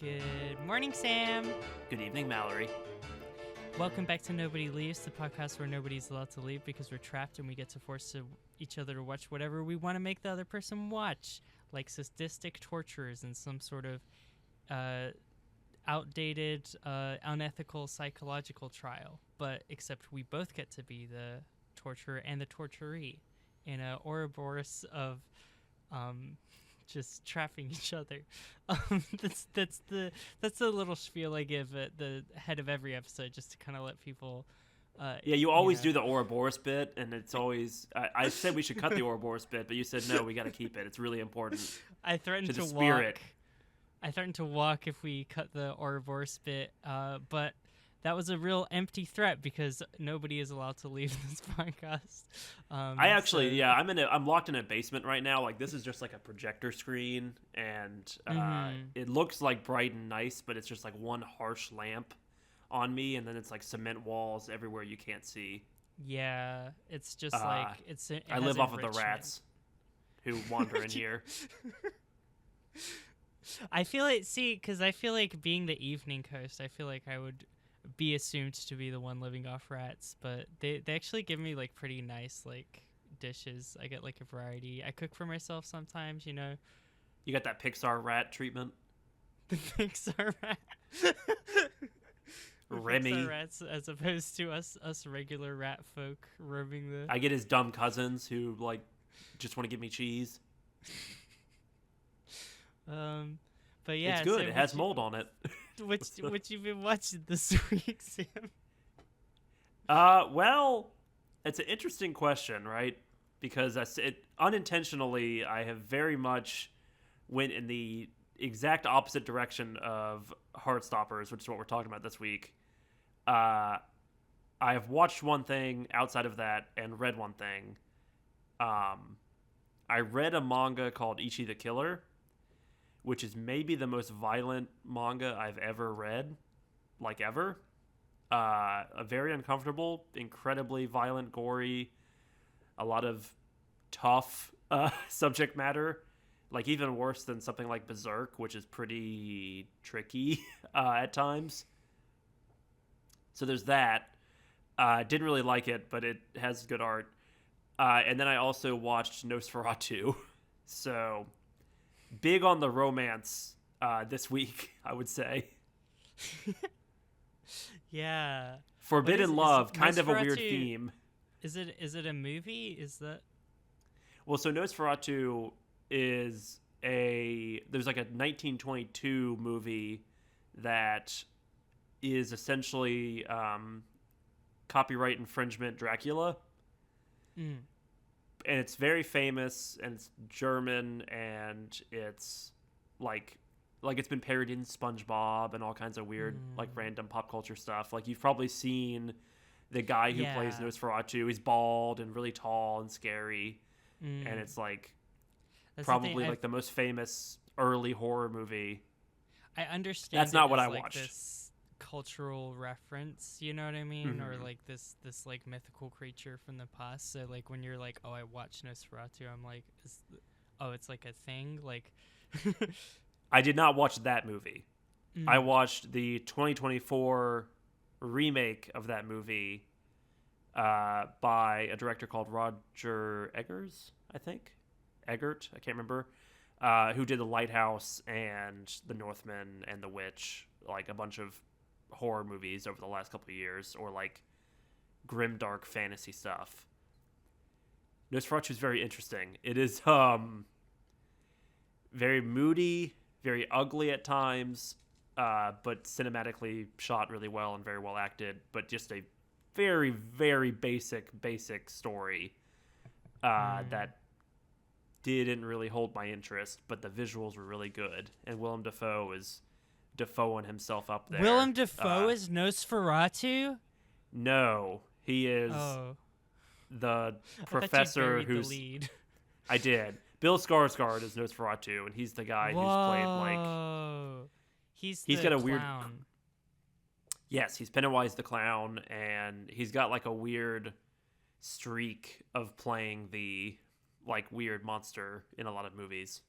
Good morning, Sam. Good evening, Mallory. Welcome back to Nobody Leaves, the podcast where nobody's allowed to leave because we're trapped and we get to force each other to watch whatever we want to make the other person watch, like sadistic torturers in some sort of outdated, unethical psychological trial. But except we both get to be the torturer and the torturee in a Ouroboros of just trapping each other. That's the little spiel I give at the head of every episode, just to kind of let people. Yeah, you always do the Ouroboros bit, and it's always. I said we should cut the Ouroboros bit, but you said no, we got to keep it. It's really important. I threatened to spirit. Walk. I threatened to walk if we cut the Ouroboros bit, but that was a real empty threat because nobody is allowed to leave this podcast. I'm locked in a basement right now. Like, this is just like a projector screen, and it looks like bright and nice, but it's just like one harsh lamp on me, and then it's like cement walls everywhere you can't see. Yeah, it's just like I live off of the rats who wander in here. I feel like being the evening coast, I feel like I would be assumed to be the one living off rats, but they actually give me like pretty nice like dishes. I get like a variety. I cook for myself sometimes, you know. You got that Pixar rat treatment. The Pixar rat. Remy. Pixar rats as opposed to us regular rat folk roaming the. I get his dumb cousins who like just want to give me cheese. But yeah, it's good. It has mold on it. What you've been watching this week, Sam? Well, it's an interesting question, right? Because unintentionally, I have very much went in the exact opposite direction of Heartstoppers, which is what we're talking about this week. I have watched one thing outside of that and read one thing. I read a manga called Ichi the Killer, which is maybe the most violent manga I've ever read, like ever. A very uncomfortable, incredibly violent, gory, a lot of tough subject matter, like even worse than something like Berserk, which is pretty tricky at times. So there's that. Didn't really like it, but it has good art. And then I also watched Nosferatu. So big on the romance this week, I would say. Yeah. Forbidden love, kind of a weird theme. Is it a movie? Is that? Well, so Nosferatu is there's like a 1922 movie that is essentially copyright infringement Dracula. And it's very famous, and it's German, and it's like it's been parodied in SpongeBob and all kinds of weird like random pop culture stuff. Like, you've probably seen the guy who plays Nosferatu. He's bald and really tall and scary, and it's like probably like the most famous early horror movie. I understand. That's not what I watched. This cultural reference, you know what I mean? Or like this like mythical creature from the past. So like when you're like, oh, I watched Nosferatu, I'm like, it's like a thing. Like, I did not watch that movie. I watched the 2024 remake of that movie by a director called Roger Eggers, I think. Eggert, I can't remember. Who did The Lighthouse and The Northman and The Witch, like a bunch of horror movies over the last couple of years, or like grimdark fantasy stuff. Nosferatu is very interesting. It is very moody, very ugly at times, but cinematically shot really well and very well acted, but just a very, very basic story that didn't really hold my interest, but the visuals were really good, and Willem Dafoe is Dafoeing himself up there. Willem Dafoe is Nosferatu? No, he is the professor who's the lead. I did. Bill Skarsgård is Nosferatu, and he's the guy who's played like he's got a clown. weird. Yes, he's Pennywise the clown, and he's got like a weird streak of playing the like weird monster in a lot of movies.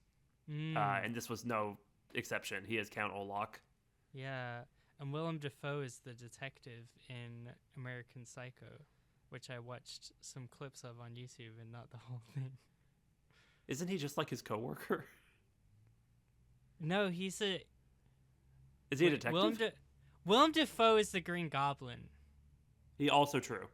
And this was no exception. He is Count Olak. Yeah, and Willem Dafoe is the detective in American Psycho, which I watched some clips of on YouTube and not the whole thing. Isn't he just like his coworker? No, he's a... Is he a detective? Willem Dafoe is the Green Goblin. He also true.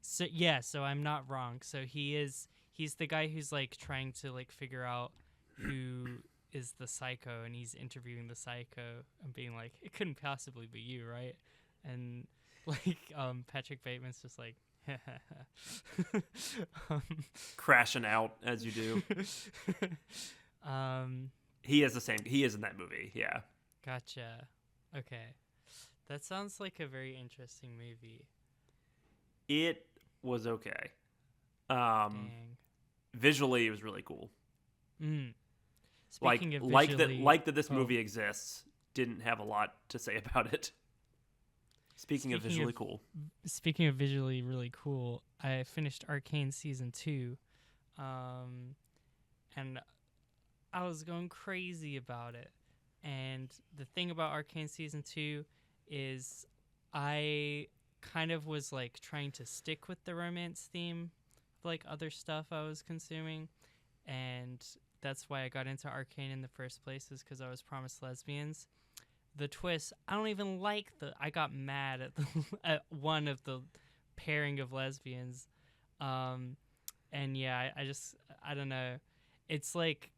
So yeah, so I'm not wrong. So he's the guy who's like trying to like figure out who is the psycho, and he's interviewing the psycho and being like, it couldn't possibly be you, right? And like Patrick Bateman's just like crashing out as you do. He is the same. He is in that movie. Yeah. Gotcha. Okay. That sounds like a very interesting movie. It was okay. Dang. Visually, it was really cool. Speaking of visually, like that this movie exists. Didn't have a lot to say about it. Speaking of visually cool. Speaking of visually really cool, I finished Arcane Season 2. And I was going crazy about it. And the thing about Arcane Season 2 is I kind of was like trying to stick with the romance theme of like other stuff I was consuming. And that's why I got into Arcane in the first place, is because I was promised lesbians. The twist, I don't even like I got mad at at one of the pairing of lesbians. And yeah, I don't know. It's like,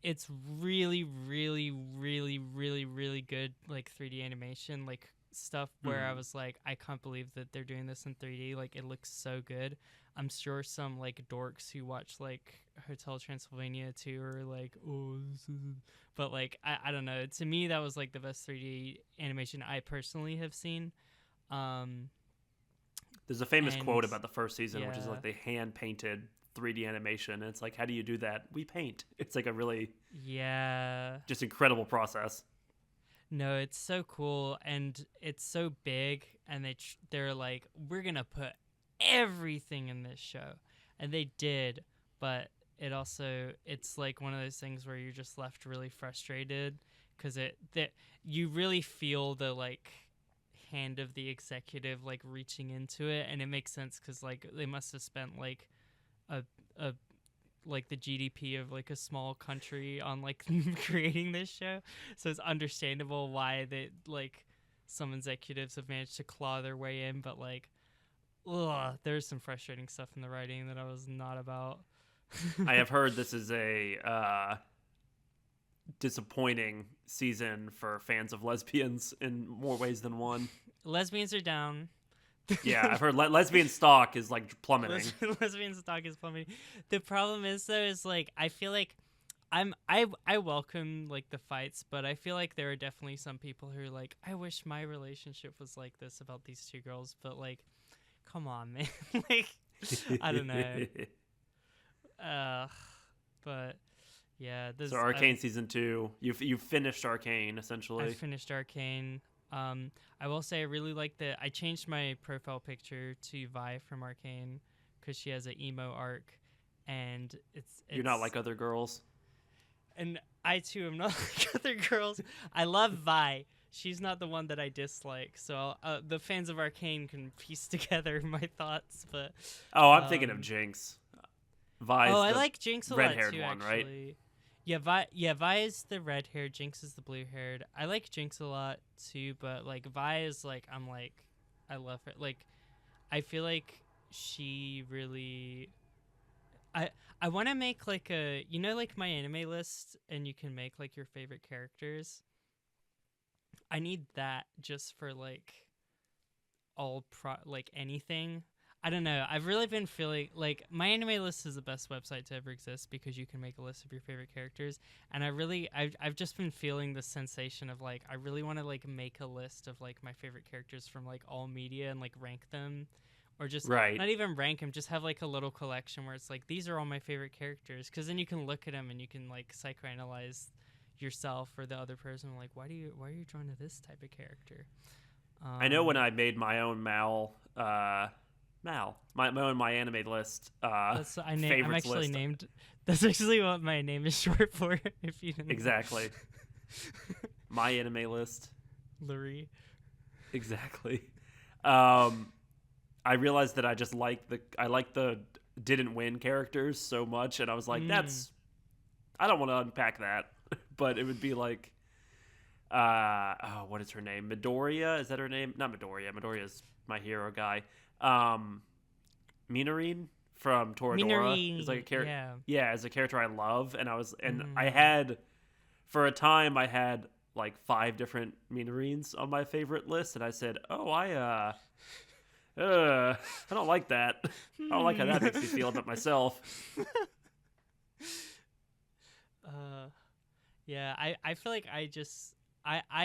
it's really, really, really, really, really good, like 3D animation, like stuff where I was like, I can't believe that they're doing this in 3D. Like, it looks so good. I'm sure some like dorks who watch like Hotel Transylvania 2 are like, oh, this is... But like, I don't know. To me, that was like the best 3D animation I personally have seen. There's a famous quote about the first season, which is like they hand painted 3D animation. And it's like, how do you do that? We paint. It's like a really just incredible process. No, it's so cool, and it's so big, and they're like, we're gonna put everything in this show, and they did, but it's like one of those things where you're just left really frustrated because you really feel the like hand of the executive like reaching into it, and it makes sense because like they must have spent like a like the GDP of like a small country on like creating this show, so it's understandable why they like some executives have managed to claw their way in, but like there's some frustrating stuff in the writing that I was not about. I have heard this is a disappointing season for fans of lesbians in more ways than one. Lesbians are down. Yeah, I've heard lesbian stock is like plummeting. Lesbian stock is plummeting. The problem is though, is like I feel like I welcome like the fights, but I feel like there are definitely some people who are like, I wish my relationship was like this about these two girls, but like, come on, man. Like, I don't know. But yeah. So Arcane Season 2, you've finished Arcane essentially. I finished Arcane. I will say I really like I changed my profile picture to Vi from Arcane because she has an emo arc, and it's you're not like other girls. And I too am not like other girls. I love Vi. She's not the one that I dislike. So the fans of Arcane can piece together my thoughts. But I'm thinking of Jinx. Vi's I like Jinx a lot too, one, actually. Right? Yeah, Vi is the red hair, Jinx is the blue haired. I like Jinx a lot too, but like Vi is like, I love her. Like, I feel like she really. I want to make like like my anime list, and you can make like your favorite characters. I need that just for like like anything. I don't know. I've really been feeling like my anime list is the best website to ever exist because you can make a list of your favorite characters. And I've just been feeling the sensation of like, I really want to like make a list of like my favorite characters from like all media and like rank them, or just not even rank them, just have like a little collection where it's like, these are all my favorite characters. Cause then you can look at them and you can like psychoanalyze yourself or the other person. Like, why are you drawn to this type of character? I know when I made my own my anime list. I'm actually list. named. That's actually what my name is short for. If you didn't exactly. My anime list. Lurie. Exactly. I realized that I just like the didn't win characters so much, and I was like, I don't want to unpack that, but it would be like, what is her name? Midoriya? Is that her name? Not Midoriya. Midoriya's my hero guy. Minarine from Toradora is like a character. Yeah. Yeah, as a character I love, and I had for a time I had like 5 different Minarines on my favorite list, and I said, I don't like that. I don't like how that makes me feel about myself. Yeah, I feel like I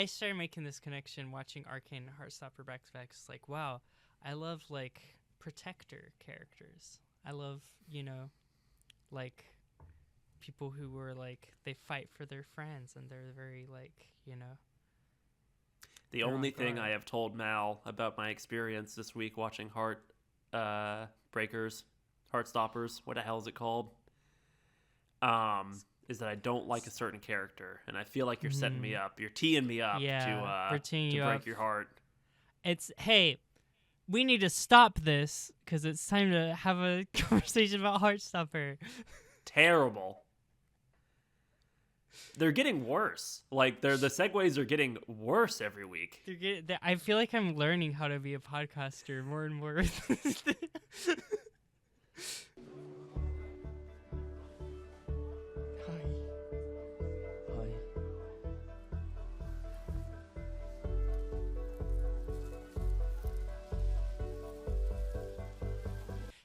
started making this connection watching Arcane and Heartstopper back to back. It's like, wow, I love like protector characters. I love, like people who were like they fight for their friends and they're very like, The only thing I have told Mal about my experience this week watching Heartstoppers, what the hell is it called? Is that I don't like a certain character, and I feel like you're setting me up. You're teeing me up to break your heart. It's, hey, we need to stop this because it's time to have a conversation about Heartstopper. Terrible. They're getting worse. Like the segues are getting worse every week. I feel like I'm learning how to be a podcaster more and more.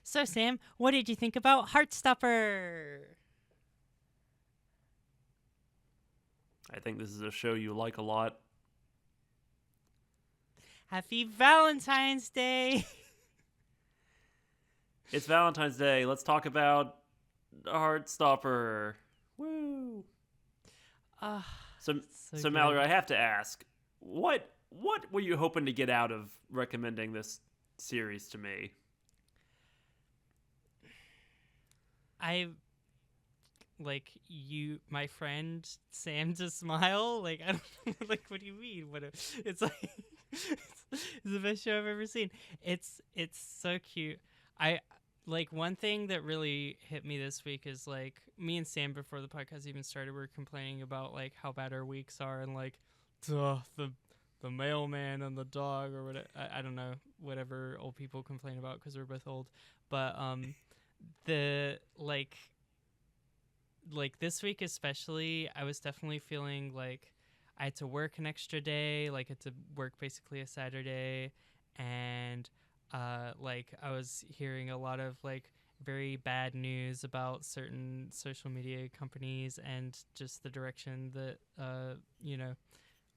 So, Sam, what did you think about Heartstopper? I think this is a show you like a lot. Happy Valentine's Day! It's Valentine's Day. Let's talk about Heartstopper. Woo! So Mallory, I have to ask, what were you hoping to get out of recommending this series to me? My friend Sam to smile. Like, I don't like. What do you mean? It's like it's the best show I've ever seen. It's so cute. One thing that really hit me this week is like me and Sam before the podcast even started, we were complaining about like how bad our weeks are and like the mailman and the dog or whatever. I don't know, whatever old people complain about because we're both old, but the like this week especially, I was definitely feeling like I had to work an extra day, like I had to work basically a Saturday, and like I was hearing a lot of like very bad news about certain social media companies and just the direction that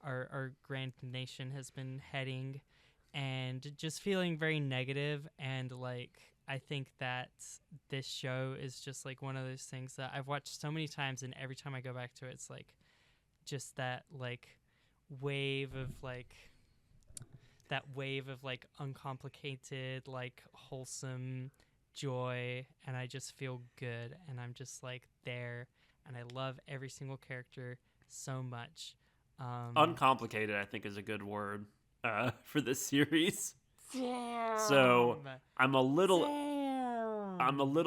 our grand nation has been heading, and just feeling very negative. And like I think that this show is just like one of those things that I've watched so many times, and every time I go back to it, it's like just that wave of uncomplicated, like wholesome joy, and I just feel good, and I'm just like there, and I love every single character so much. Uncomplicated, I think, is a good word for this series. Damn. So I'm a little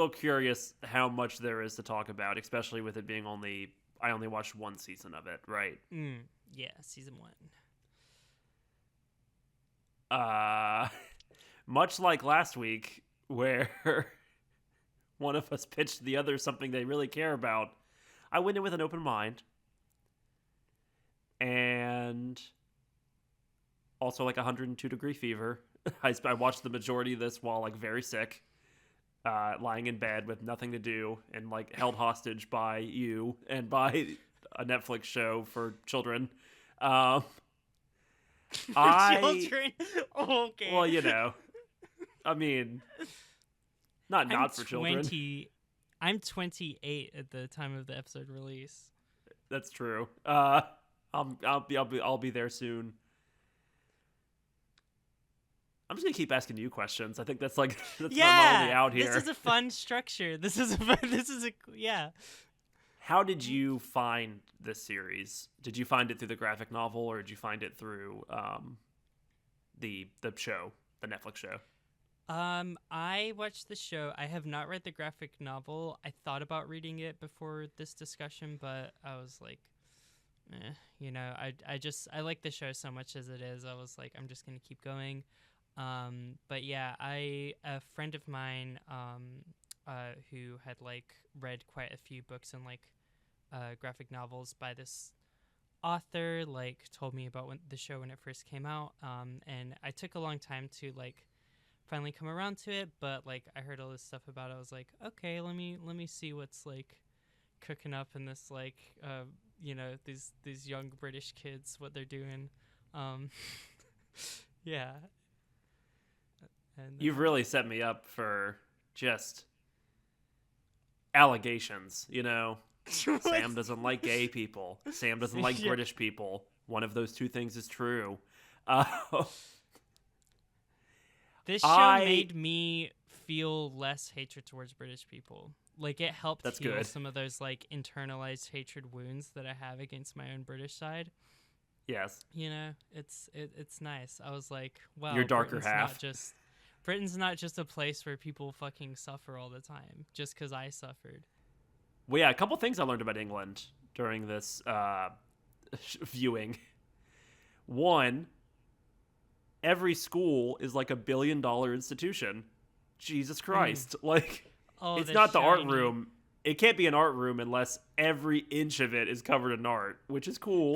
curious how much there is to talk about, especially with it being I only watched one season of it, right? Yeah, season 1. Much like last week, where one of us pitched the other something they really care about, I went in with an open mind. And also like 102-degree fever. I watched the majority of this while like very sick, lying in bed with nothing to do, and like held hostage by you and by a Netflix show for children. Children? Okay. Well, I mean, not for children. I'm 28 at the time of the episode release. That's true. I'll be there soon. I'm just gonna keep asking you questions. I think that's why I'm only out here. This is a fun structure. Yeah. How did you find this series? Did you find it through the graphic novel, or did you find it through the show, the Netflix show? I watched the show. I have not read the graphic novel. I thought about reading it before this discussion, but I was like, I like the show so much as it is. I was like, I'm just gonna keep going. But yeah, a friend of mine, who had like read quite a few books and like, graphic novels by this author, like told me about the show when it first came out. And I took a long time to like finally come around to it, but like I heard all this stuff about it. I was like, okay, let me see what's like cooking up in this like these young British kids, what they're doing. um yeah. And You've really set me up for just allegations, Sam doesn't like gay people. Sam doesn't like Yeah. British people. One of those two things is true. Uh, This show I made me feel less hatred towards British people. Like it helped That's heal good. some of those like internalized hatred wounds that I have against my own British side. yes, It's nice. I was like, wow, your darker half. Britain's not just a place where people fucking suffer all the time just because I suffered. Well, yeah, a couple things I learned about England during this viewing. One, every school is like $1 billion institution. Jesus Christ. Like, Oh, it's the not the art shiny- room. It can't be an art room unless every inch of it is covered in art, which is cool.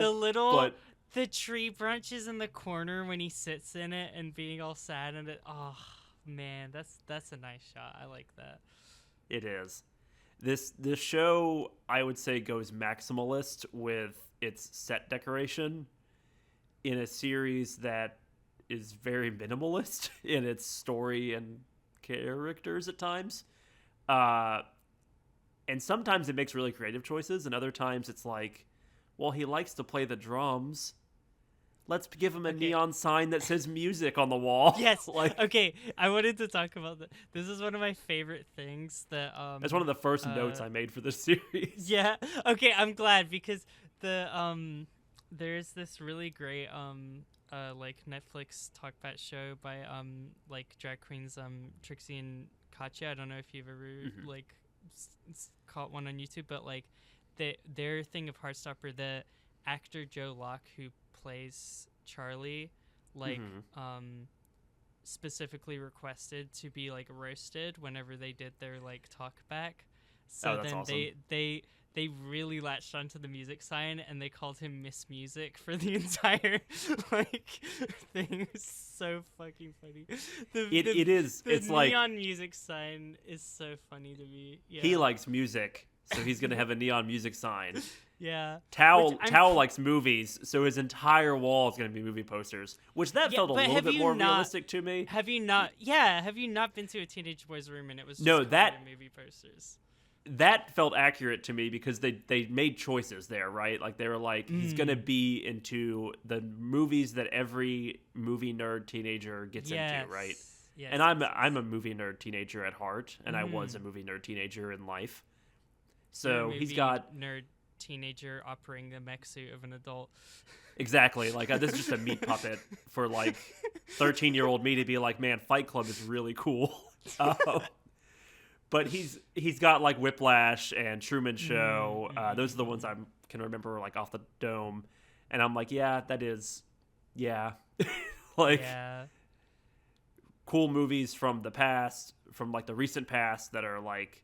The tree branches in the corner when he sits in it and being all sad and oh man, that's a nice shot. I like that. It is. This show, I would say, goes maximalist with its set decoration in a series that is very minimalist in its story and characters at times. And sometimes it makes really creative choices, and other times it's like, well, he likes to play the drums. Let's give him a neon sign that says music on the wall. Yes. Like, Okay, I wanted to talk about that. This is one of my favorite things that that's one of the first notes I made for this series. Yeah. Okay, I'm glad because there's this really great like Netflix talkback show by like drag queens Trixie and Katya. I don't know if you've ever like caught one on YouTube, but like their thing of Heartstopper, the actor Joe Locke who plays Charlie, like specifically requested to be like roasted whenever they did their like talk back. So that's then awesome. they really latched onto the music sign and they called him Miss Music for the entire like thing. It was so fucking funny. It is. The It's like neon music sign is so funny to me. Yeah. he likes music, so he's gonna have a neon music sign. Yeah. Tao likes movies, so his entire wall is gonna be movie posters, which felt a little bit more realistic to me. Have you not? Yeah. Have you not been to a teenage boy's room and it was just covered in movie posters? That felt accurate to me because they made choices there, right? Like they were like, he's gonna be into the movies that every movie nerd teenager gets into, right? Yes, and I'm a movie nerd teenager at heart, and I was a movie nerd teenager in life. So he's got nerd teenager operating the mech suit of an adult. Exactly. Like this is just a meat puppet for like 13-year-old me to be like, man, Fight Club is really cool. But he's got like Whiplash and Truman Show. Those are the ones I can remember like off the dome. And I'm like, yeah, that is, yeah. Like cool movies from the past, from like the recent past that are like,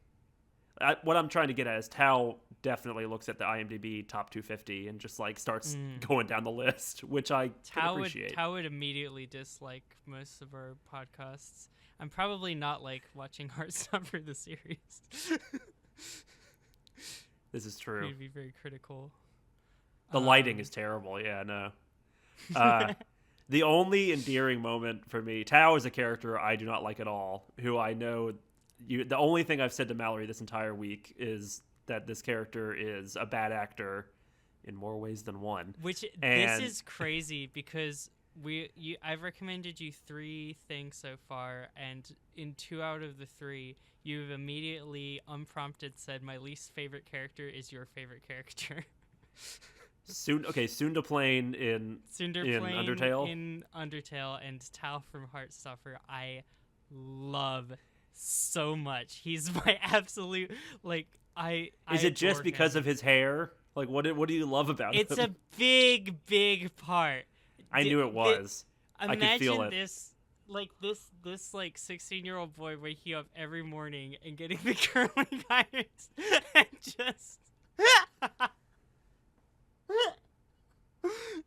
what I'm trying to get at is Tao definitely looks at the IMDb top 250 and just like starts going down the list, which I can appreciate. Tao would immediately dislike most of our podcasts. I'm probably not like watching Heartstopper the series. This is true. He'd be very critical. The lighting is terrible. Yeah, no. The only endearing moment for me, Tao is a character I do not like at all, who I know the only thing I've said to Mallory this entire week is that this character is a bad actor in more ways than one. This is crazy because I've recommended you 3 things so far, and in 2 out of the 3, you've immediately unprompted said my least favorite character is your favorite character. Soon to plane in Cinderplane Undertale. in Undertale and Tao from Heartstopper I love so much. He's my absolute Is it just adore because him. of his hair? Like, what do you love about It's him? a big part. I knew it was. I could feel Imagine it. this, this 16-year-old boy waking up every morning and getting the curling irons and just.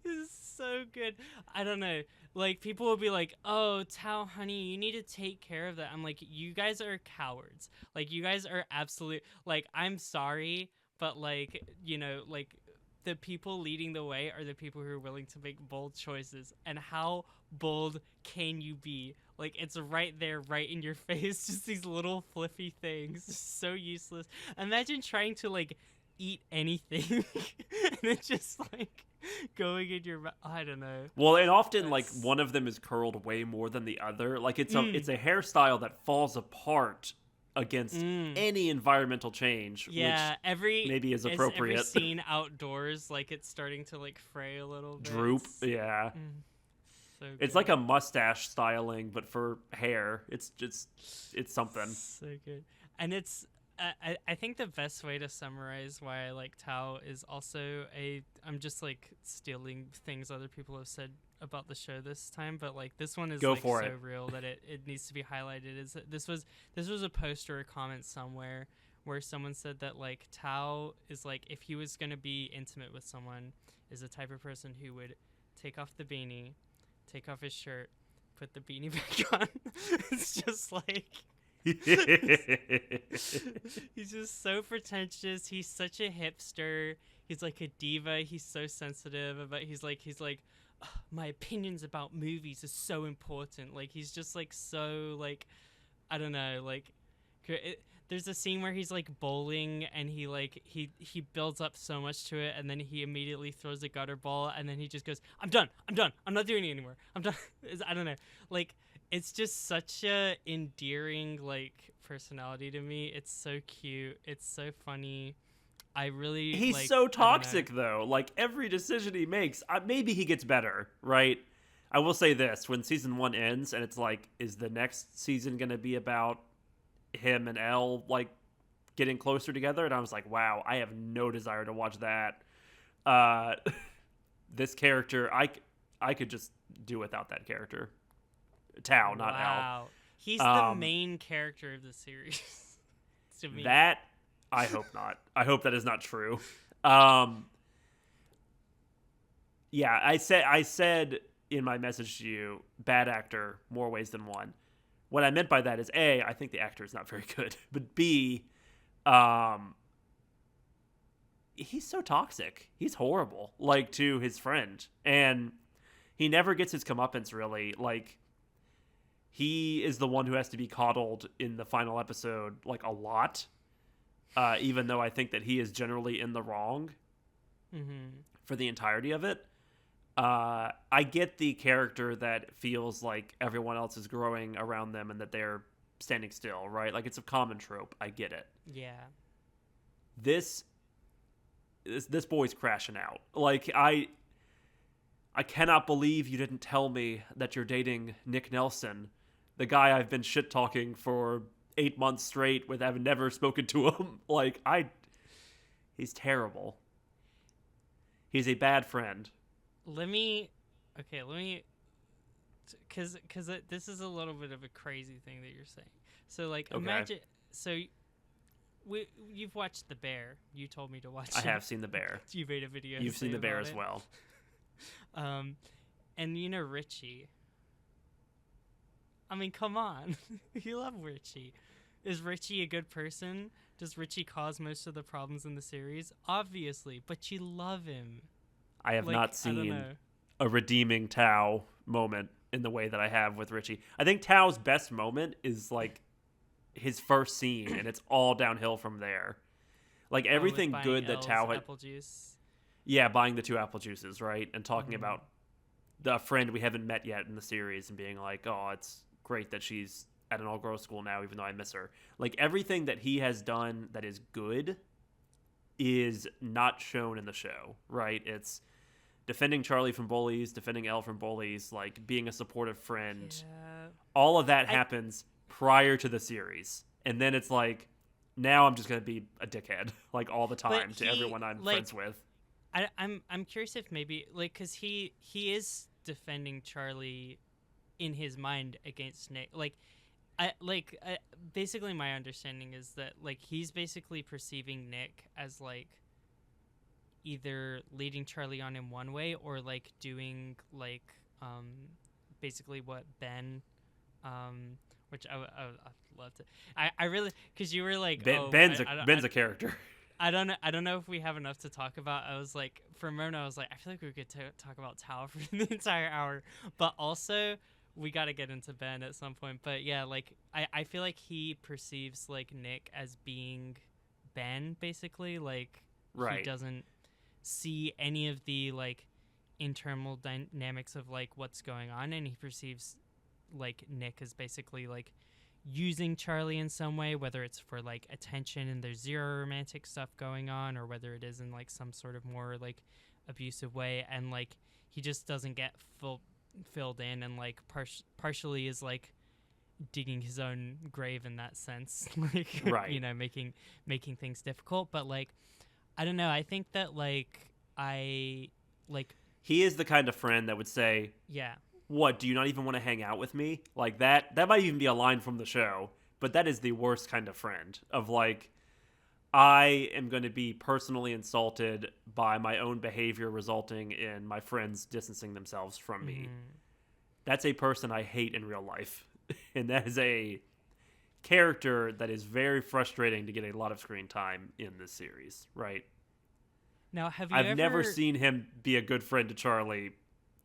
This is so good. I don't know. Like, people will be like, "Oh, Tao, honey, you need to take care of that." I'm like, "You guys are cowards. Like, you guys are absolute. Like, I'm sorry, but like, the people leading the way are the people who are willing to make bold choices. And how bold can you be? Like, it's right there, right in your face. Just these little flippy things, so useless. Imagine trying to like eat anything, and it's just like going in your mouth. I don't know. Well, and often like That's- one of them is curled way more than the other. Like it's a hairstyle that falls apart against any environmental change, Yeah, which maybe is appropriate. Every scene outdoors, like it's starting to like fray a little bit. Droop, yeah. So It's good. like a mustache styling, but for hair. It's something. So good. And it's I think the best way to summarize why I like Tao is also I'm just like stealing things other people have said about the show this time, but like this one is Go like for so it. real that it needs to be highlighted. Is that this was a post or a comment somewhere where someone said that like Tao is like, if he was gonna be intimate with someone, is the type of person who would take off the beanie, take off his shirt, put the beanie back on. It's just like he's just so pretentious. He's such a hipster. He's like a diva. He's so sensitive, but he's like "Ugh, my opinions about movies is so important." Like he's just like so like, I don't know, like there's a scene where he's like bowling and he builds up so much to it, and then he immediately throws a gutter ball, and then he just goes, I'm done, I'm not doing it anymore, I'm done." I don't know, like it's just such a endearing like personality to me. It's so cute, it's so funny. I really He's like, so I don't know. toxic though. Like every decision he makes, maybe he gets better, right? I will say this: when season 1 ends, and it's like, is the next season gonna be about him and Elle like getting closer together? And I was like, wow, I have no desire to watch that. This character, I could just do without that character. Tao, not Elle. Wow, he's the main character of the series. To me. That I hope not. I hope that is not true. Yeah, I said in my message to you, bad actor, more ways than one. What I meant by that is A, I think the actor is not very good, but B, he's so toxic. He's horrible, like to his friend, and he never gets his comeuppance really. Like he is the one who has to be coddled in the final episode, like a lot. Even though I think that he is generally in the wrong for the entirety of it. I get the character that feels like everyone else is growing around them and that they're standing still, right? Like it's a common trope. I get it. Yeah. This boy's crashing out. Like I cannot believe you didn't tell me that you're dating Nick Nelson, the guy I've been shit talking for 8 months straight with having never spoken to him. Like he's terrible. He's a bad friend. Because this is a little bit of a crazy thing that you're saying. So like, Okay. imagine, so you've watched The Bear. You told me to watch I it. have seen The Bear. You made a video. You've seen The Bear about as it. well. And you know Richie. I mean, come on. You love Richie. Is Richie a good person? Does Richie cause most of the problems in the series? Obviously, but you love him. I have Like, not I don't seen know. a redeeming Tao moment in the way that I have with Richie. I think Tao's best moment is like his first scene, and it's all downhill from there. Like everything With good buying that Tao Elle's had. apple juice. Yeah, buying the 2 apple juices, right? And talking about the friend we haven't met yet in the series and being like, oh, it's great that she's at an all-girls school now, even though I miss her. Like, everything that he has done that is good is not shown in the show, right? It's defending Charlie from bullies, defending Elle from bullies, like being a supportive friend. Yeah. All of that happens prior to the series. And then it's like, now I'm just going to be a dickhead, like, all the time to everyone I'm friends with. I'm curious if maybe, like, because he is defending Charlie in his mind against Nick. Basically my understanding is that, like, he's basically perceiving Nick as, like, either leading Charlie on in one way or, like, doing, like, basically what Ben, which I'd love to. I really, because you were like, Ben's a character. I don't know if we have enough to talk about. I was like, for a moment, I was like, I feel like we could talk about Tao for the entire hour, but also we got to get into Ben at some point. But yeah, like I feel like he perceives like Nick as being Ben, basically. Like, right. He doesn't see any of the like internal dynamics of like what's going on, and he perceives like Nick as basically like using Charlie in some way, whether it's for like attention and there's zero romantic stuff going on, or whether it is in like some sort of more like abusive way, and like he just doesn't get filled in, and like partially is like digging his own grave in that sense. Like, right. You know, making things difficult. But like, I don't know, I think that like he is the kind of friend that would say, yeah, what, do you not even want to hang out with me? Like, that might even be a line from the show, but that is the worst kind of friend of like, I am going to be personally insulted by my own behavior resulting in my friends distancing themselves from me. That's a person I hate in real life. And that is a character that is very frustrating to get a lot of screen time in this series, right? Now, I've never seen him be a good friend to Charlie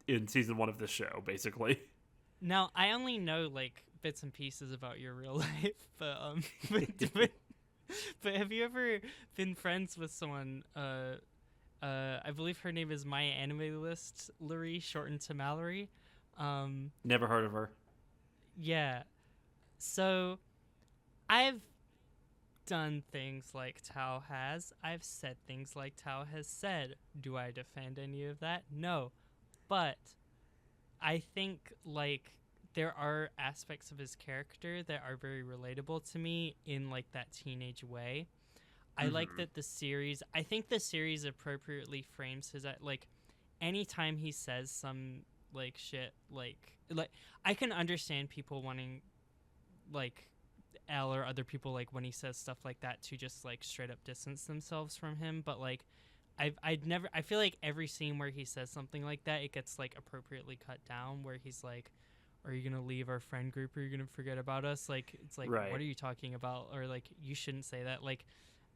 in season 1 of this show, basically. Now, I only know like bits and pieces about your real life, but but have you ever been friends with someone? I believe her name is My Anime List Larry, shortened to Mallory. Never heard of her. Yeah, so I've done things like Tao has. I've said things like Tao has said. Do I defend any of that? No. But I think, like, there are aspects of his character that are very relatable to me in, like, that teenage way. I like that I think the series appropriately frames his, like, anytime he says some, like, shit, like, I can understand people wanting, like, Elle or other people, like, when he says stuff like that to just, like, straight up distance themselves from him, but, like, I feel like every scene where he says something like that, it gets like appropriately cut down, where he's like, are you gonna leave our friend group, or are you gonna forget about us? Like, it's like, right. What are you talking about? Or like, you shouldn't say that. Like,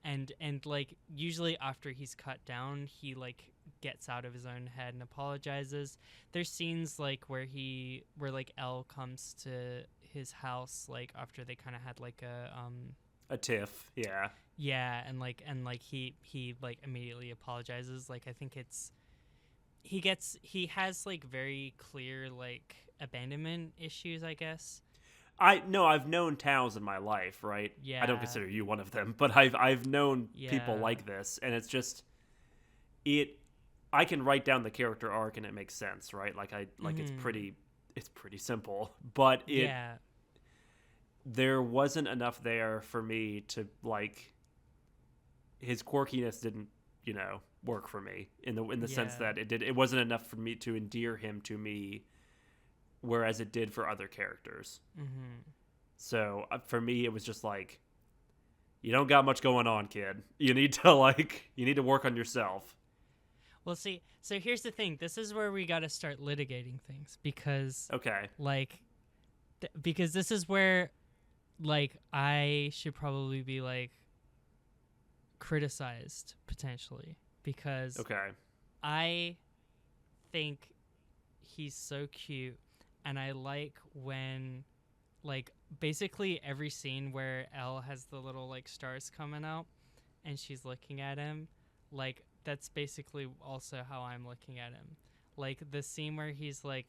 and like, usually after he's cut down, he like gets out of his own head and apologizes. There's scenes like where like Elle comes to his house, like after they kind of had like a tiff. Yeah, and he like immediately apologizes. Like, I think he has like very clear like abandonment issues, I guess. I've known Taos in my life, right? Yeah. I don't consider you one of them, but I've known people like this, and it's just I can write down the character arc and it makes sense, right? Like it's pretty simple, but there wasn't enough there for me to like. His quirkiness didn't, work for me in the sense that it wasn't enough for me to endear him to me, whereas it did for other characters. So for me, it was just like, you don't got much going on, kid. You need to work on yourself. Well, see, so here's the thing. This is where we got to start litigating things, because because this is where like I should probably be like criticized potentially, because I think he's so cute, and I like when like basically every scene where Elle has the little like stars coming out and she's looking at him, like that's basically also how I'm looking at him. Like the scene where he's like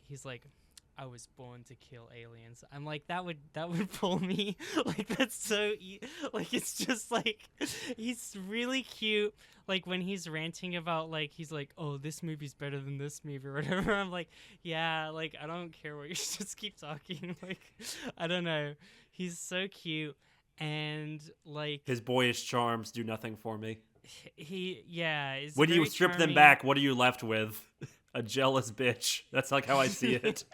I was born to kill aliens. I'm like, that would pull me. Like, that's so like, it's just like, he's really cute. Like, when he's ranting about, like, he's like, oh, this movie's better than this movie or whatever. I'm like, yeah, like, I don't care what you just keep talking. Like, I don't know. He's so cute. And like, His boyish charms do nothing for me. yeah, is When you very strip them charming. back, what are you left with? A jealous bitch. That's like how I see it.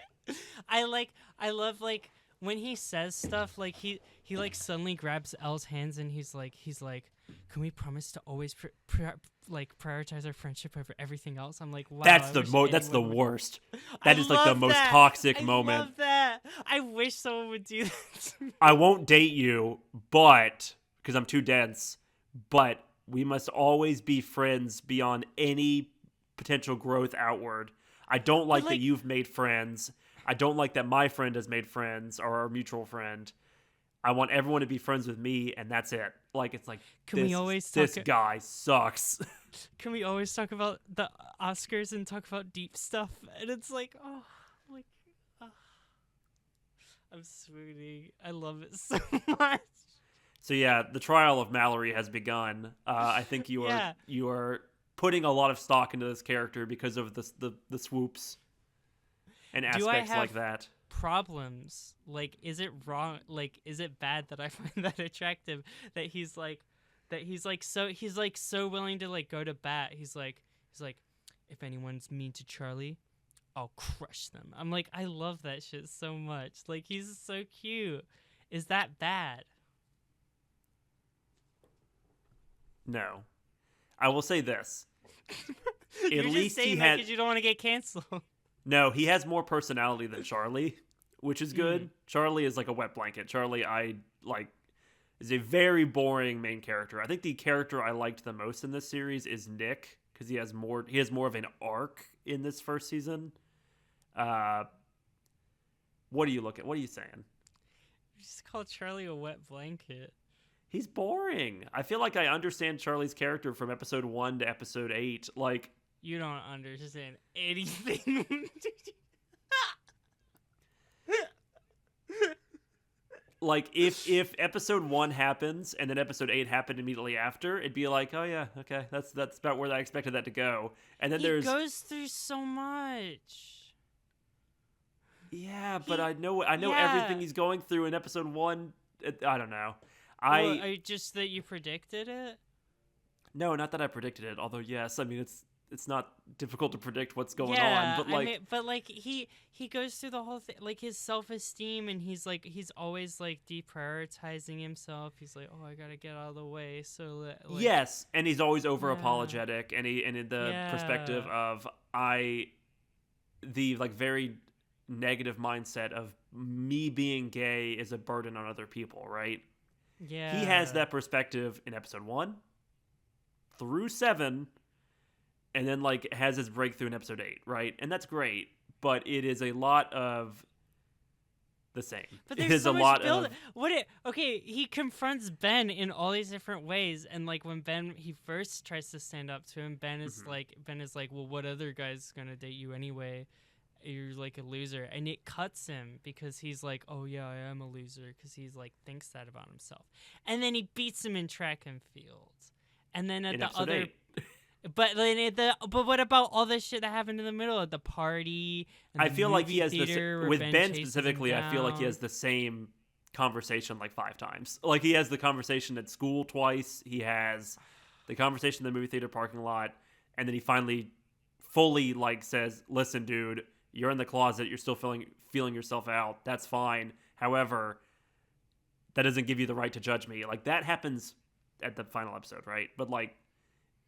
I love like when he says stuff like he like suddenly grabs Elle's hands and he's like, can we promise to always like prioritize our friendship over everything else? I'm like, wow. That's I wish that's the anyone would. worst. I That is like the love most that. toxic I moment. love that. I wish someone would do that to me. I won't date you, but because I'm too dense, but we must always be friends beyond any potential growth outward. I don't like that you've made friends. I don't like that my friend has made friends or our mutual friend. I want everyone to be friends with me, and that's it. Like, it's like, this guy sucks. Can we always talk about the Oscars and talk about deep stuff? And it's like, I'm swooning. I love it so much. So yeah, the trial of Mallory has begun. I think you are putting a lot of stock into this character because of the swoops and aspects like that. Problems? Like, is it wrong? Like, is it bad that I find that attractive? That he's so willing to like go to bat. He's like, if anyone's mean to Charlie, I'll crush them. I'm like, I love that shit so much. Like, he's so cute. Is that bad? No. I will say this. You're just saying that because you don't want to get canceled. No, he has more personality than Charlie, which is good. Charlie is like a wet blanket. Charlie, is a very boring main character. I think the character I liked the most in this series is Nick, because he has more of an arc in this first season. What are you saying? You just call Charlie a wet blanket. He's boring. I feel like I understand Charlie's character from episode 1 to episode 8. Like, you don't understand anything. Like, if episode 1 happens and then episode 8 happened immediately after, it'd be like, oh yeah, okay, that's about where I expected that to go. And then he goes through so much. Yeah, but I know everything he's going through in episode 1. I don't know. Just that you predicted it? No, not that I predicted it. Although, yes, I mean it's not difficult to predict what's going on. But he goes through the whole thing, like his self-esteem, and he's always like deprioritizing himself. He's like, oh, I gotta get out of the way. So that, yes, and he's always over apologetic, and in the perspective of the like very negative mindset of me being gay is a burden on other people, right? Yeah. He has that perspective in episode 1 through 7, and then like has his breakthrough in episode 8, right? And that's great, but it is a lot of the same. But there's so much build. He confronts Ben in all these different ways, and like when he first tries to stand up to him, Ben is like, well, what other guy's gonna date you anyway? You're like a loser, and it cuts him because he's like, oh yeah, I am a loser, because he's like thinks that about himself, and then he beats him in track and field, and then at the other 8. but what about all this shit that happened in the middle of the party? And I feel like he has with Ben chases specifically. him I feel like he down. has the same conversation like 5 times. Like, he has the conversation at school twice. He has the conversation in the movie theater parking lot, and then he finally fully like says, "Listen, dude, you're in the closet. You're still feeling yourself out. That's fine. However, that doesn't give you the right to judge me." Like, that happens at the final episode, right? But like,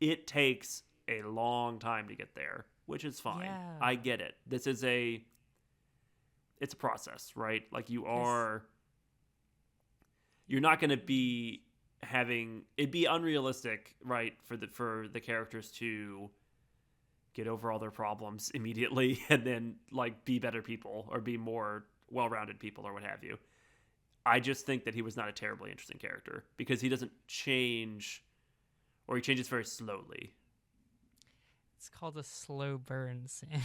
it takes a long time to get there, which is fine. Yeah. I get it. It's a process, right? Like, you're not going to be it'd be unrealistic, right, for the characters to get over all their problems immediately and then like be better people or be more well-rounded people or what have you. I just think that he was not a terribly interesting character because he doesn't change, or he changes very slowly. It's called a slow burn, Sam.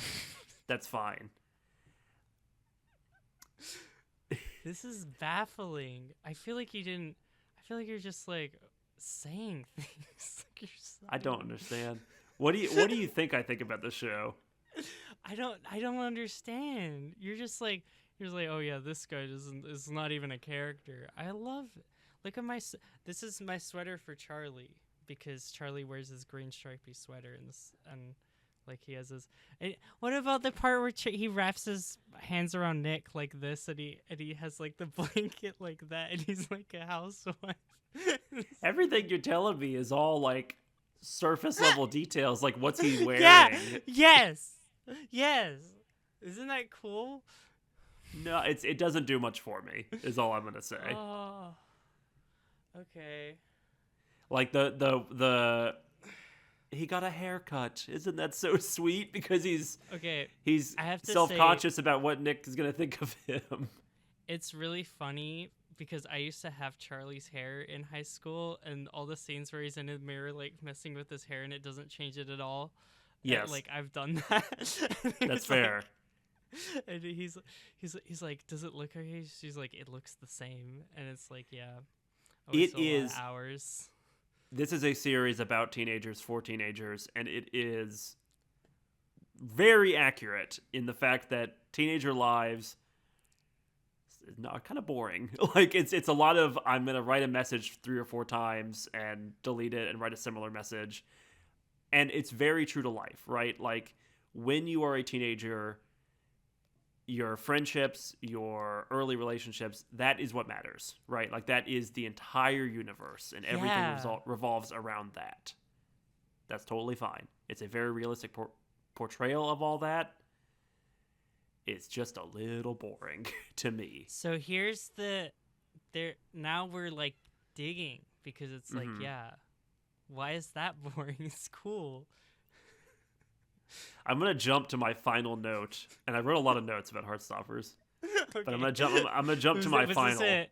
That's fine. This is baffling. I feel like you didn't. I feel like you're just like saying things. Like you're I don't saying. understand. What do you think I think about the show? I don't understand. You're just like, oh yeah, this guy doesn't is not even a character. I love it. Look at this is my sweater for Charlie because Charlie wears his green stripy sweater and like he has his. What about the part where he wraps his hands around Nick like this and he has like the blanket like that and he's like a housewife. Everything you're telling me is all like surface level details. Like, what's he wearing? Yeah. Yes. Yes. Isn't that cool? No, it doesn't do much for me. Is all I'm gonna say. Oh. Okay. Like the he got a haircut. Isn't that so sweet? Because he's Okay. he's I have to self-conscious about what Nick is gonna think of him. It's really funny because I used to have Charlie's hair in high school, and all the scenes where he's in the mirror, like messing with his hair, and it doesn't change it at all. Yes, Like I've done that. that's fair. And he's like, does it look okay? She's like, it looks the same, and it's like, yeah. It is hours. This is a series about teenagers for teenagers, and it is very accurate in the fact that teenager lives is not kind of boring. Like it's a lot of I'm gonna write a message 3 or 4 times and delete it and write a similar message, and it's very true to life, right? Like when you are a teenager, your friendships, your early relationships, that is what matters, right? Like that is the entire universe and everything revolves around that. That's totally fine. It's a very realistic portrayal of all that. It's just a little boring to me. So here's now we're like digging because it's like, yeah, why is that boring? It's cool. I'm gonna jump to my final note, and I wrote a lot of notes about Heartstoppers, Okay. but I'm gonna jump to my final.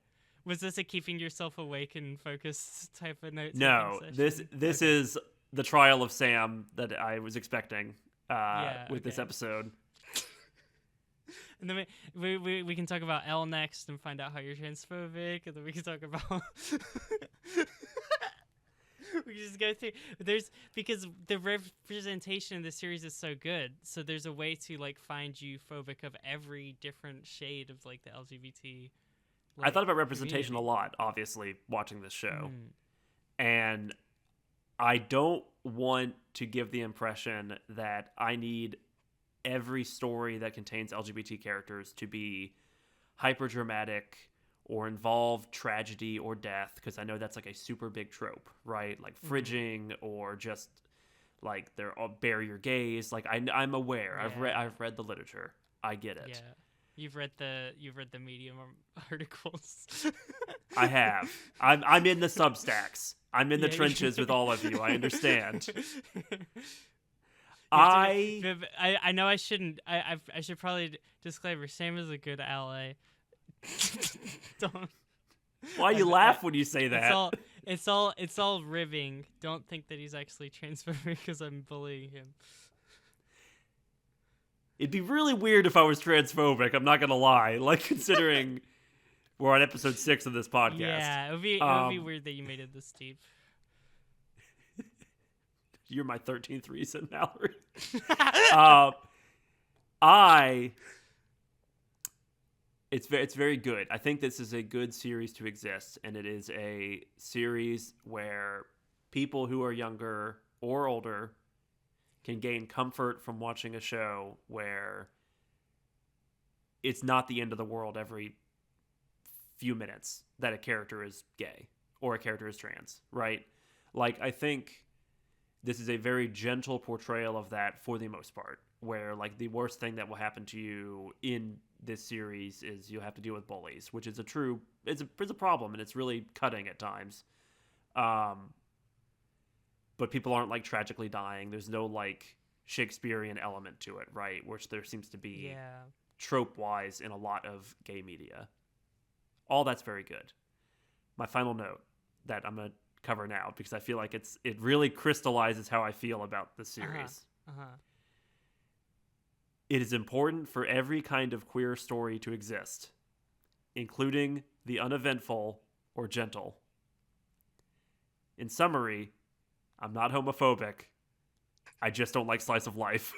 Was this a keeping yourself awake and focused type of note? No, this Okay. is the trial of Sam that I was expecting with this okay. episode. And then we can talk about L next and find out how you're transphobic, and then we can talk about. We can just go through. Because the representation in the series is so good, so there's a way to like find you phobic of every different shade of like the LGBT. I thought about representation a lot, obviously, watching this show. And I don't want to give the impression that I need every story that contains LGBT characters to be hyper dramatic or involve tragedy or death, because I know that's like a super big trope, right? Like fridging or just like they're all bury your gaze. Like I'm aware. Yeah. I've read the literature. I get it. Yeah. You've read the Medium articles. I have. I'm in the Substacks. I'm in the trenches with all of you. I understand. I know I shouldn't. I should probably disclaimer. Sam is a good ally. Don't. Why you laugh when you say that? It's all ribbing. Don't think that he's actually transphobic because I'm bullying him. It'd be really weird if I was transphobic. I'm not gonna lie. Like considering we're on episode 6 of this podcast. Yeah, it would be weird that you made it this deep. You're my 13th reason, Mallory. It's very good. I think this is a good series to exist, and it is a series where people who are younger or older can gain comfort from watching a show where it's not the end of the world every few minutes that a character is gay or a character is trans, right? Like, I think this is a very gentle portrayal of that for the most part, where like the worst thing that will happen to you in this series is you'll have to deal with bullies, which is it's a problem, and it's really cutting at times. But people aren't like tragically dying. There's no like Shakespearean element to it, right? Which there seems to be trope-wise in a lot of gay media. All that's very good. My final note that I'm going to cover now, because I feel like it really crystallizes how I feel about the series. It is important for every kind of queer story to exist, including the uneventful or gentle. In summary, I'm not homophobic. I just don't like slice of life.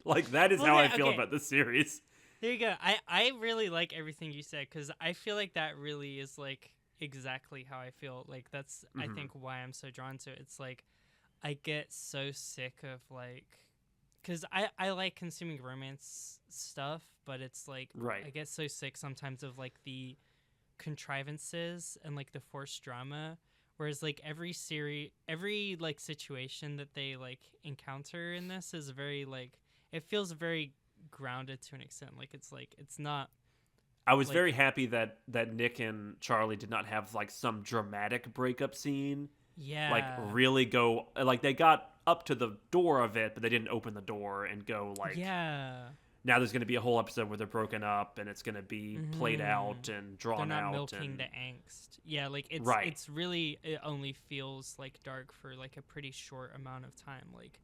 Like, that is Well, how I there, feel okay. about this series. There you go. I really like everything you said because I feel like that really is like exactly how I feel. Like that's I Mm-hmm. think why I'm so drawn to it. It's like I get so sick of like because I like consuming romance stuff, but it's like Right. I get so sick sometimes of like the contrivances and like the forced drama. Whereas like every like situation that they like encounter in this is very like it feels very grounded to an extent. Like it's not I was like very happy that Nick and Charlie did not have like some dramatic breakup scene. Like yeah really go like they got up to the door of it, but they didn't open the door and go like yeah. now there's going to be a whole episode where they're broken up and it's going to be played Mm-hmm. out and They're drawn not out milking the and angst. Yeah, like right. it's really it only feels like dark for like a pretty short amount of time. Like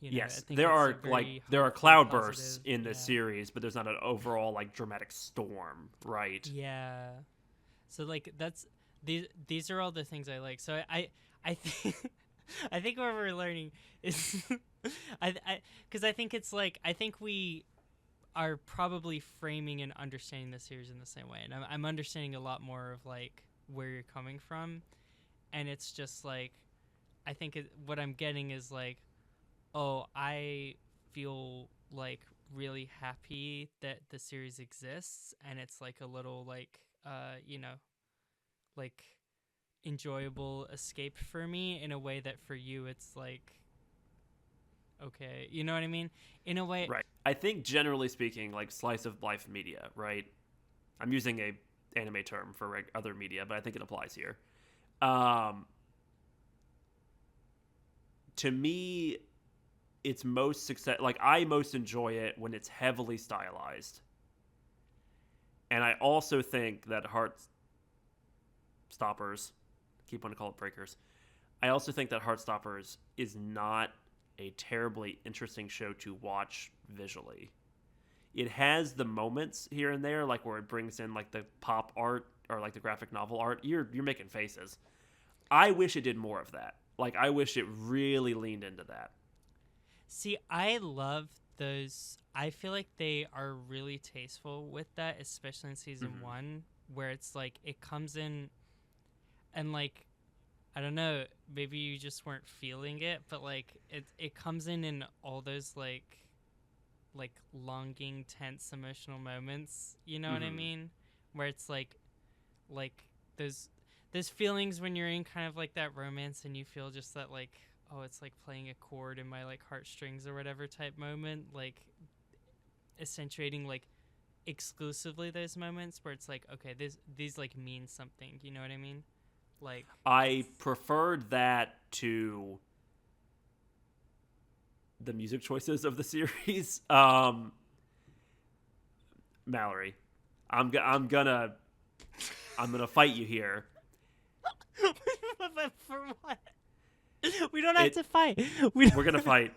I Yes, think it's a very there are hopeful, cloudbursts positive. in this Yeah. series, but there's not an overall like dramatic storm, right? Yeah. So like these are all the things I like. So I think I think what we're learning is I because I think it's like I think we are probably framing and understanding the series in the same way, and I'm understanding a lot more of like where you're coming from, and it's just like I think what I'm getting is like oh I feel like really happy that the series exists, and it's like a little like like enjoyable escape for me in a way that for you it's like okay, you know what I mean? In a way, Right. I think generally speaking, like slice of life media, right? I'm using a anime term for other media, but I think it applies here. Um, to me, it's most success. Like I most enjoy it when it's heavily stylized, and I also think that Heartstoppers, keep wanting to call it breakers. I also think that Heartstoppers is not a terribly interesting show to watch visually. It has the moments here and there, like where it brings in like the pop art or like the graphic novel art. You're making faces. I wish it did more of that. Like I wish it really leaned into that. see, I love those. I feel like they are really tasteful with that, especially in season Mm-hmm. 1, where it's like it comes in and like I don't know, maybe you just weren't feeling it, but like it comes in all those like longing, tense, emotional moments. You know what I Mm-hmm. mean? Where it's like those those feelings when you're in kind of like that romance and you feel just that like oh it's like playing a chord in my like heartstrings or whatever type moment, like accentuating like exclusively those moments where it's like okay these like mean something. You know what I mean? Like I it's preferred that to the music choices of the series. Mallory, I'm go- I'm gonna fight you here. but for what? We don't have It to fight. We we're gonna don't fight,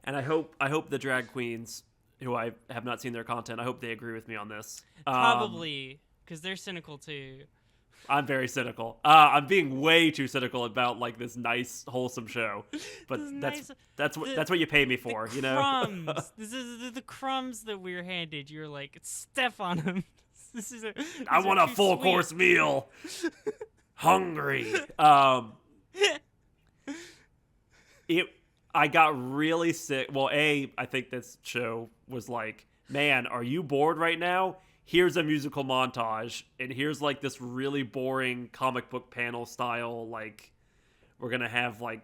and I hope the drag queens who I have not seen their content, I hope they agree with me on this. probably because they're cynical too. I'm very cynical. I'm being way too cynical about like this nice wholesome show, but This is nice. that's what you pay me The for, you know. crumbs. This is the crumbs that we're handed. You're like step on them. I These are want a too full sweet. course meal. Hungry. It. I got really sick. Well, I think this show was like, man, are you bored right now? Here's a musical montage, and here's like this really boring comic book panel style. Like, we're gonna have like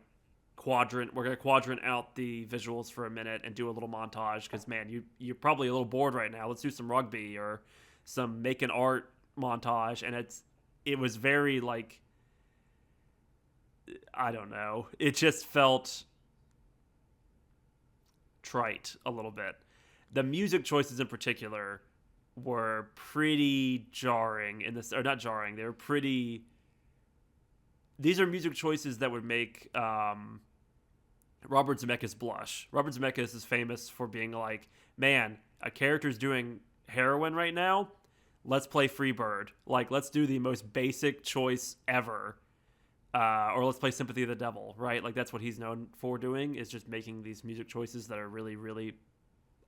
we're gonna quadrant out the visuals for a minute and do a little montage because man, you're probably a little bored right now. Let's do some rugby or some making art montage, and it was very like I don't know. It just felt trite a little bit. The music choices in particular were pretty jarring in this, or not jarring. They were pretty. These are music choices that would make Robert Zemeckis blush. Robert Zemeckis is famous for being like, man, a character's doing heroin right now. let's play Freebird. Like, let's do the most basic choice ever. Or let's play Sympathy of the Devil, right? Like, that's what he's known for doing, is just making these music choices that are really, really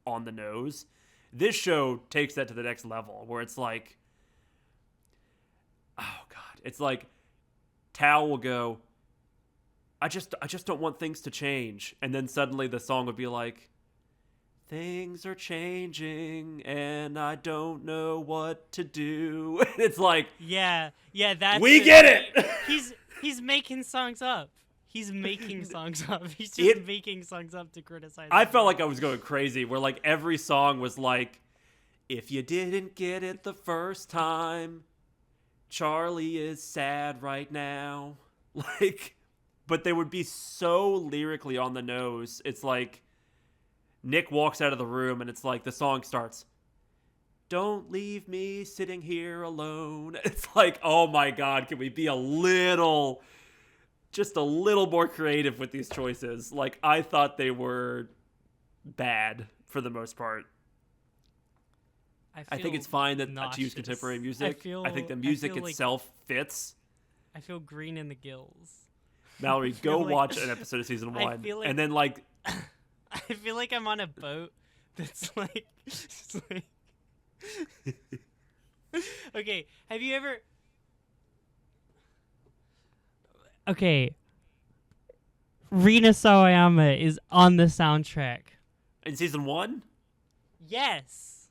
on the nose. This show takes that to the next level, where it's like, oh God, it's like Tao will go, I just don't want things to change. And then suddenly the song would be like, things are changing and I don't know what to do. And it's like, that's we get it. He's making songs up. He's making songs up. He's just making songs up to criticize. I felt like I was going crazy, where like every song was like, if you didn't get it the first time, Charlie is sad right now. Like, but they would be so lyrically on the nose. It's like Nick walks out of the room and it's like the song starts, don't leave me sitting here alone. It's like, oh my God, can we be just a little more creative with these choices? Like, I thought they were bad for the most part. I think it's fine to use contemporary music. I think the music itself fits. I feel green in the gills. Mallory, go watch an episode of season 1. And then, like... I feel like I'm on a boat that's like... Okay, have you ever... Okay. Rina Sawayama is on the soundtrack. In season 1? Yes.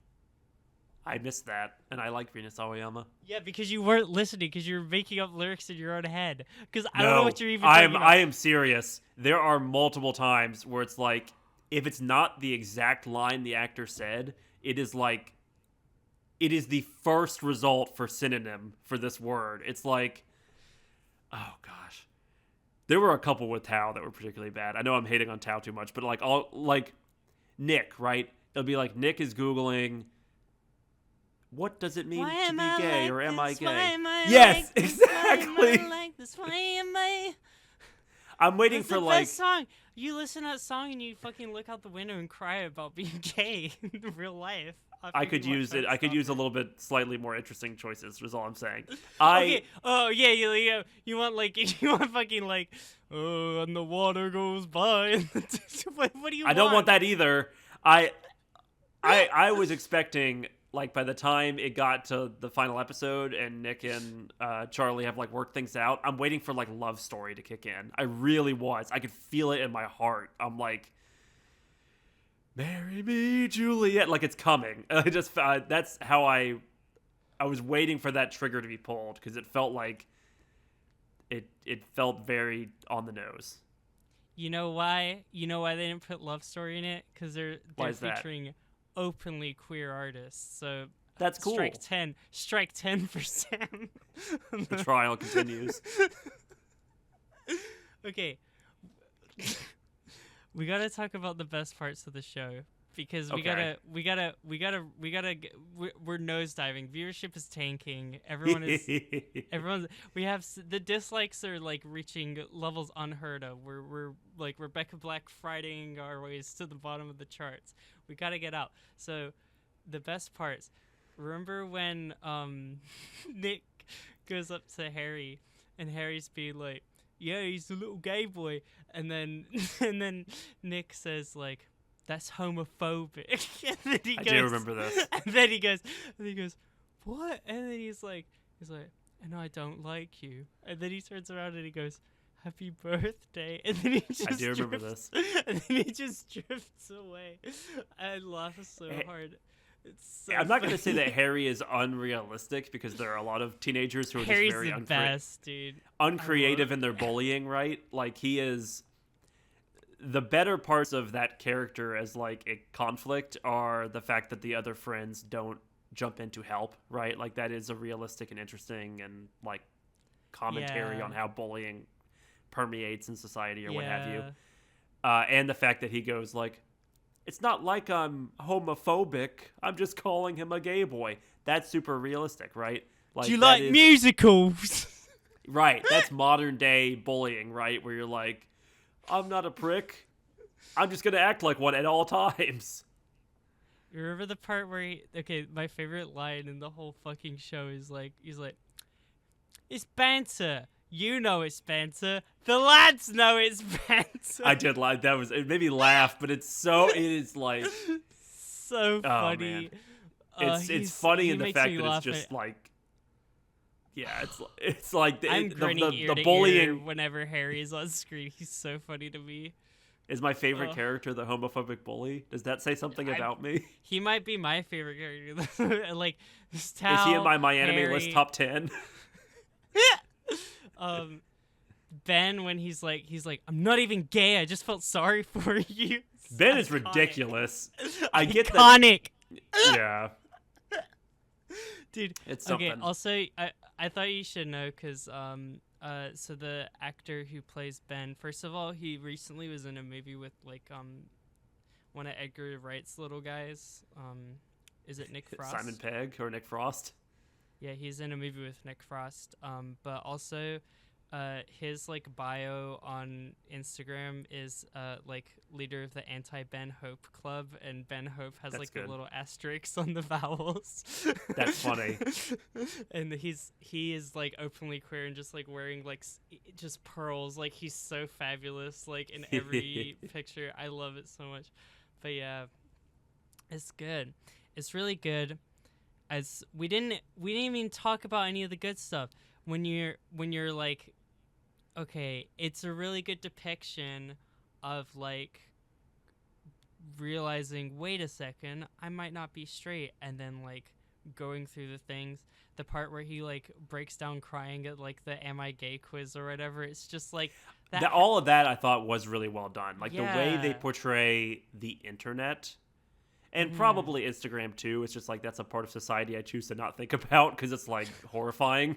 I missed that, and I like Rina Sawayama. Yeah, because you weren't listening, because you were making up lyrics in your own head. Because I don't know what you're even talking about. I am serious. There are multiple times where it's like, if it's not the exact line the actor said, it is like, it is the first result for synonym for this word. It's like, oh gosh. There were a couple with Tao that were particularly bad. I know I'm hating on Tao too much, but like Nick, right? It'll be like, Nick is Googling, what does it mean to be gay, or am I gay? Yes, exactly. I'm waiting for like... Best song. You listen to that song and you fucking look out the window and cry about being gay in real life. I could use it. I could use a little bit slightly more interesting choices. Is all I'm saying. Okay. Oh yeah. You want fucking like, oh, and the water goes by. What do you want? I don't want that either. I was expecting, like, by the time it got to the final episode and Nick and Charlie have like worked things out, I'm waiting for like Love Story to kick in. I really was. I could feel it in my heart. I'm like, marry me, Juliet. Like, it's coming. That's how I was waiting for that trigger to be pulled, because it felt like it felt very on the nose. You know why? You know why they didn't put Love Story in it? Because they're featuring openly queer artists. So that's cool. Strike 10 for Sam. The trial continues. Okay. We gotta talk about the best parts of the show, because we're nosediving. Viewership is tanking. The dislikes are like reaching levels unheard of. We're like Rebecca Black Fridaying our ways to the bottom of the charts. We gotta get out. So the best parts. Remember when Nick goes up to Harry and Harry's being like, yeah, he's a little gay boy, and then Nick says like, that's homophobic. And then I do remember this. And then he goes, what? And then he's like, and I don't like you. And then he turns around and he goes, happy birthday. And then he just I do remember this. And then he just drifts away. I laugh so hard. It's so I'm not going to say that Harry is unrealistic, because there are a lot of teenagers who are Harry's just very the best, dude. Uncreative in their bullying, right? Like, he is... The better parts of that character as like a conflict are the fact that the other friends don't jump in to help, right? Like, that is a realistic and interesting and like commentary on how bullying permeates in society or what have you. And the fact that he goes like, it's not like I'm homophobic, I'm just calling him a gay boy. That's super realistic, right? Like, do you like musicals? Right, that's modern day bullying, right? Where you're like, I'm not a prick, I'm just going to act like one at all times. You remember the part where my favorite line in the whole fucking show is like, he's like, it's banter. You know it's banter. The lads know it's banter. I did like that. It made me laugh, but it is like so funny. Man. It's funny in the fact that it's just it's like I'm grinning ear the to bullying. Ear whenever Harry's on screen. He's so funny to me. Is my favorite character the homophobic bully? Does that say something about me? He might be my favorite character. Like, is he in my anime list top 10? Ben, when he's like, I'm not even gay. I just felt sorry for you. Ben is ridiculous. I get that. Iconic. Yeah. Dude, it's something. Okay, also, I thought you should know, because so the actor who plays Ben, first of all, he recently was in a movie with one of Edgar Wright's little guys. Is it Nick Frost? Simon Pegg or Nick Frost? Yeah, he's in a movie with Nick Frost. But also, his bio on Instagram is leader of the anti-Ben Hope Club, and Ben Hope has good. a little asterisk on the vowels. That's funny. And he is openly queer and just wearing just pearls. He's so fabulous in every picture. I love it so much. But yeah, it's good. It's really good. As we didn't even talk about any of the good stuff. When you're okay, it's a really good depiction of realizing, wait a second, I might not be straight, and then going through the things. The part where he breaks down crying at the am I gay quiz or whatever. It's just that. All of that I thought was really well done. The way they Yeah. portray the internet. And probably Instagram too. It's just that's a part of society I choose to not think about because it's horrifying.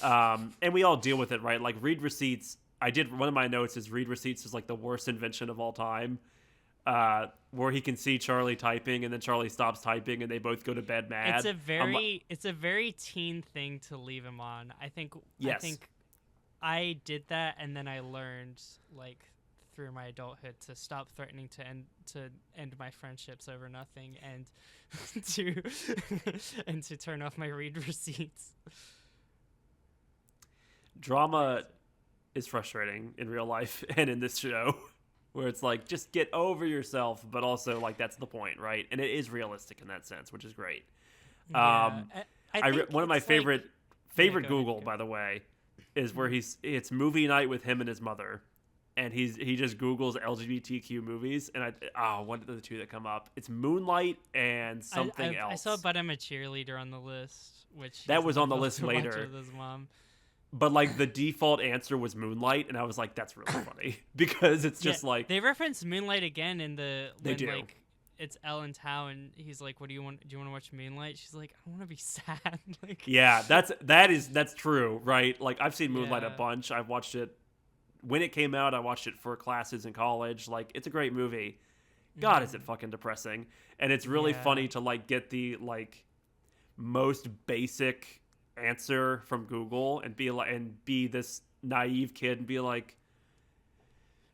And we all deal with it, right? Read receipts. One of my notes is read receipts is the worst invention of all time. Where he can see Charlie typing and then Charlie stops typing and they both go to bed mad. It's a very teen thing to leave him on. Yes. I think I did that, and then I learned through my adulthood to stop threatening to end my friendships over nothing, and to turn off my read receipts. Drama is frustrating in real life and in this show, where it's just get over yourself, but also that's the point, right? And it is realistic in that sense, which is great. Yeah, One of my favorite Google, ahead. by the way, is where it's movie night with him and his mother. And he just Googles LGBTQ movies, and what are the two that come up? It's Moonlight and something else. I saw But I'm a Cheerleader on the list, which that was on the list later. With his mom. But the default answer was Moonlight, and I was that's really funny because it's just they reference Moonlight again in the they do. It's Ellen Tao, and he's like, "What do you want? Do you want to watch Moonlight?" She's like, "I want to be sad." Yeah, that's true, right? I've seen Moonlight a Yeah. bunch. I've watched it. When it came out, I watched it for classes in college. It's a great movie. God, is it fucking depressing. And it's really funny to get the most basic answer from Google and be this naive kid and be like,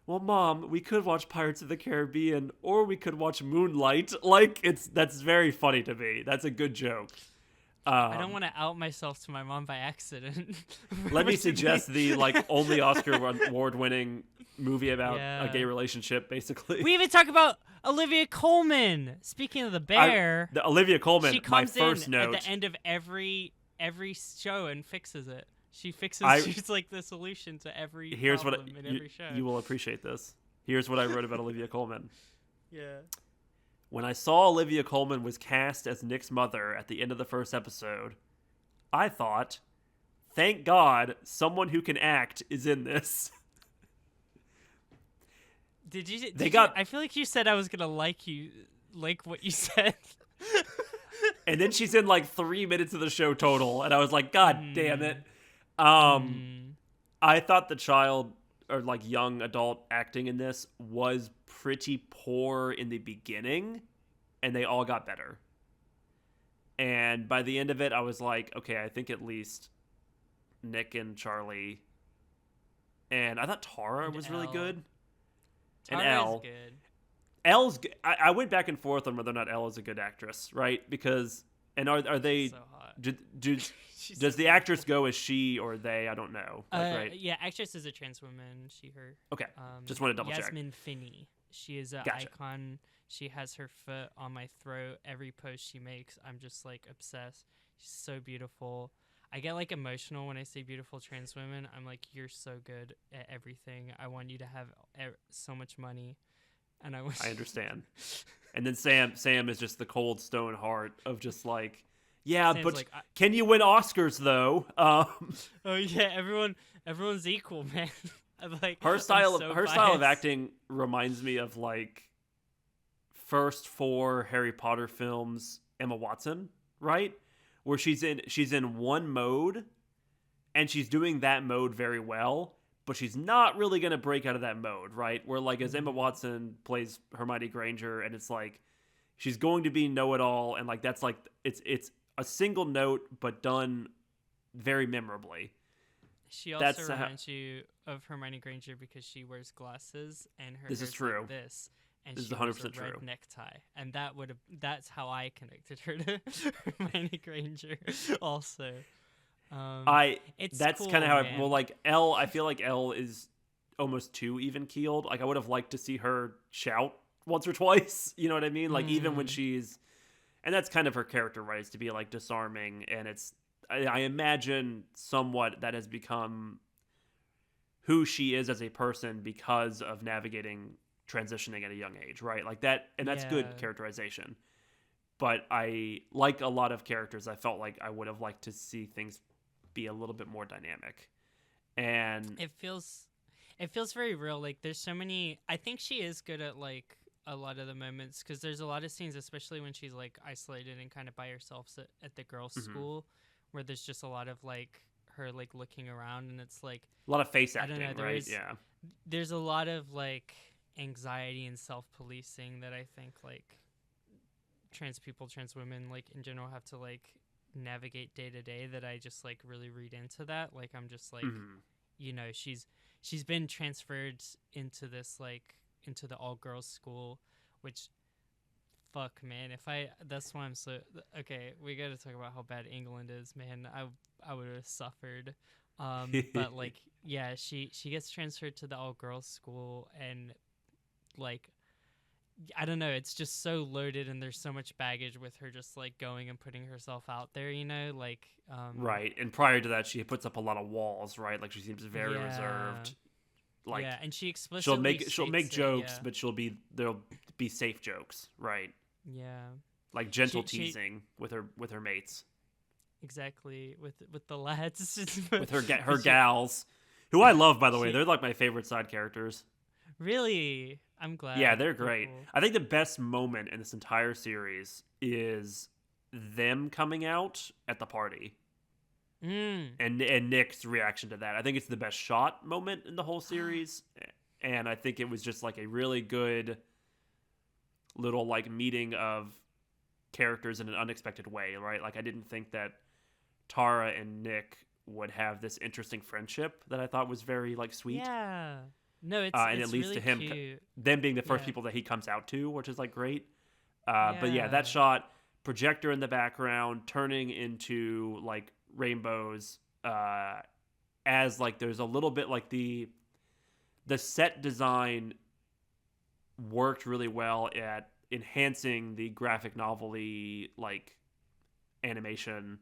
well, Mom, we could watch Pirates of the Caribbean or we could watch Moonlight. That's very funny to me. That's a good joke. I don't want to out myself to my mom by accident. Let me suggest the only Oscar award-winning movie about a gay relationship, basically. We even talk about Olivia Colman. Speaking of the bear, Olivia Colman. She comes my first in note at the end of every show and fixes it. She's the solution to every problem in every show. You will appreciate this. Here's what I wrote about Olivia Colman. Yeah. When I saw Olivia Colman was cast as Nick's mother at the end of the first episode, I thought, thank God someone who can act is in this. I feel like you said I was going to like what you said. And then she's in 3 minutes of the show total, and I was like, God damn it. I thought the child or young adult acting in this was pretty poor in the beginning, and they all got better. And by the end of it, I was like, okay, I think at least Nick and Charlie, and I thought Tara was really good. Tara is good. I went back and forth on whether or not Elle is a good actress, right? Because and are they so hot. She's does so the actress go as she or they? I don't know. Right? Yeah, actress is a trans woman. Her. Okay. Just want to double check. Yasmin Finney. She is an Gotcha. icon. She has her foot on my throat every post she makes. I'm just like obsessed. She's so beautiful. I get like emotional when I say beautiful trans women. I'm like, you're so good at everything. I want you to have so much money, and I understand. And then Sam is just the cold stone heart of just like, yeah, Sam's but like, can you win Oscars though? oh yeah, everyone's equal, man. I'm like, her style so of biased. acting reminds me of like first 4 Harry Potter films, Emma Watson, right? Where she's in one mode and she's doing that mode very well, but she's not really going to break out of that mode, right? Where like as Emma Watson plays Hermione Granger and it's like she's going to be know-it-all and like that's like it's a single note but done very memorably. She also reminds you of Hermione Granger because she wears glasses and her This hair's is true. like this, and This is she wears a 100% red true. necktie, and that's how I connected her to Hermione Granger. Also, it's that's cool, kind of how man. well like Elle. I feel like Elle is almost too even keeled. Like I would have liked to see her shout once or twice. You know what I mean? Like even when she's, and that's kind of her character, right? Is to be like disarming, and it's I imagine somewhat that has become who she is as a person because of navigating transitioning at a young age, right? Like that, and that's good characterization. But I like a lot of characters. I felt like I would have liked to see things be a little bit more dynamic, and it feels very real. Like there's so many. I think she is good at like a lot of the moments because there's a lot of scenes, especially when she's like isolated and kind of by herself at the girls' school, where there's just a lot of like her like looking around, and it's like a lot of face acting, I don't know, right? Yeah. There's a lot of like anxiety and self-policing that I think like trans women like in general have to like navigate day to day, that I just like really read into that. Like I'm just like you know, she's been transferred into this like into the all girls school, which fuck man, that's why I'm so okay, we got to talk about how bad England is, man. I would have suffered. But like yeah, she gets transferred to the all girls school, and like I don't know, it's just so loaded, and there's so much baggage with her just like going and putting herself out there, you know, like right. And prior to that, she puts up a lot of walls, right? Like she seems very reserved. Like yeah, and she explicitly she'll make jokes, but there'll be safe jokes, right? Yeah, like gentle teasing with her mates, exactly, with the lads, with her gals, who I love, by the way. They're like my favorite side characters. Really? I'm glad. Yeah, they're great. Cool. I think the best moment in this entire series is them coming out at the party. And Nick's reaction to that. I think it's the best shot moment in the whole series. And I think it was just like a really good little like meeting of characters in an unexpected way, right? Like I didn't think that Tara and Nick would have this interesting friendship that I thought was very like sweet. Yeah. No, and it's it leads really to him cute. them being the first people that he comes out to, which is like great. But yeah, that shot, projector in the background turning into like rainbows, as like there's a little bit like the set design worked really well at enhancing the graphic novel-y like animation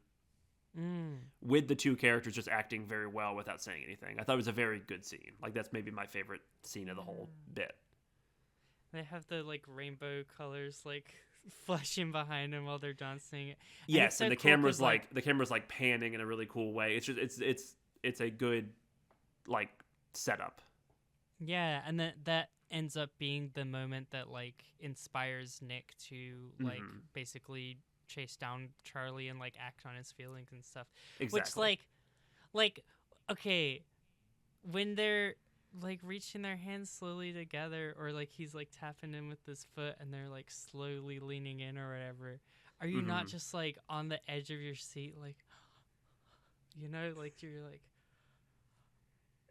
with the two characters just acting very well without saying anything. I thought it was a very good scene. Like that's maybe my favorite scene of the whole bit. They have the like rainbow colors like flashing behind them while they're dancing. Yes, and the camera's like panning in a really cool way. It's just it's a good like setup. Yeah, and that ends up being the moment that like inspires Nick to like basically chase down Charlie and like act on his feelings and stuff. Exactly. Which like okay, when they're like reaching their hands slowly together, or like he's like tapping in with his foot and they're like slowly leaning in or whatever, are you not just like on the edge of your seat, like, you know, like you're like,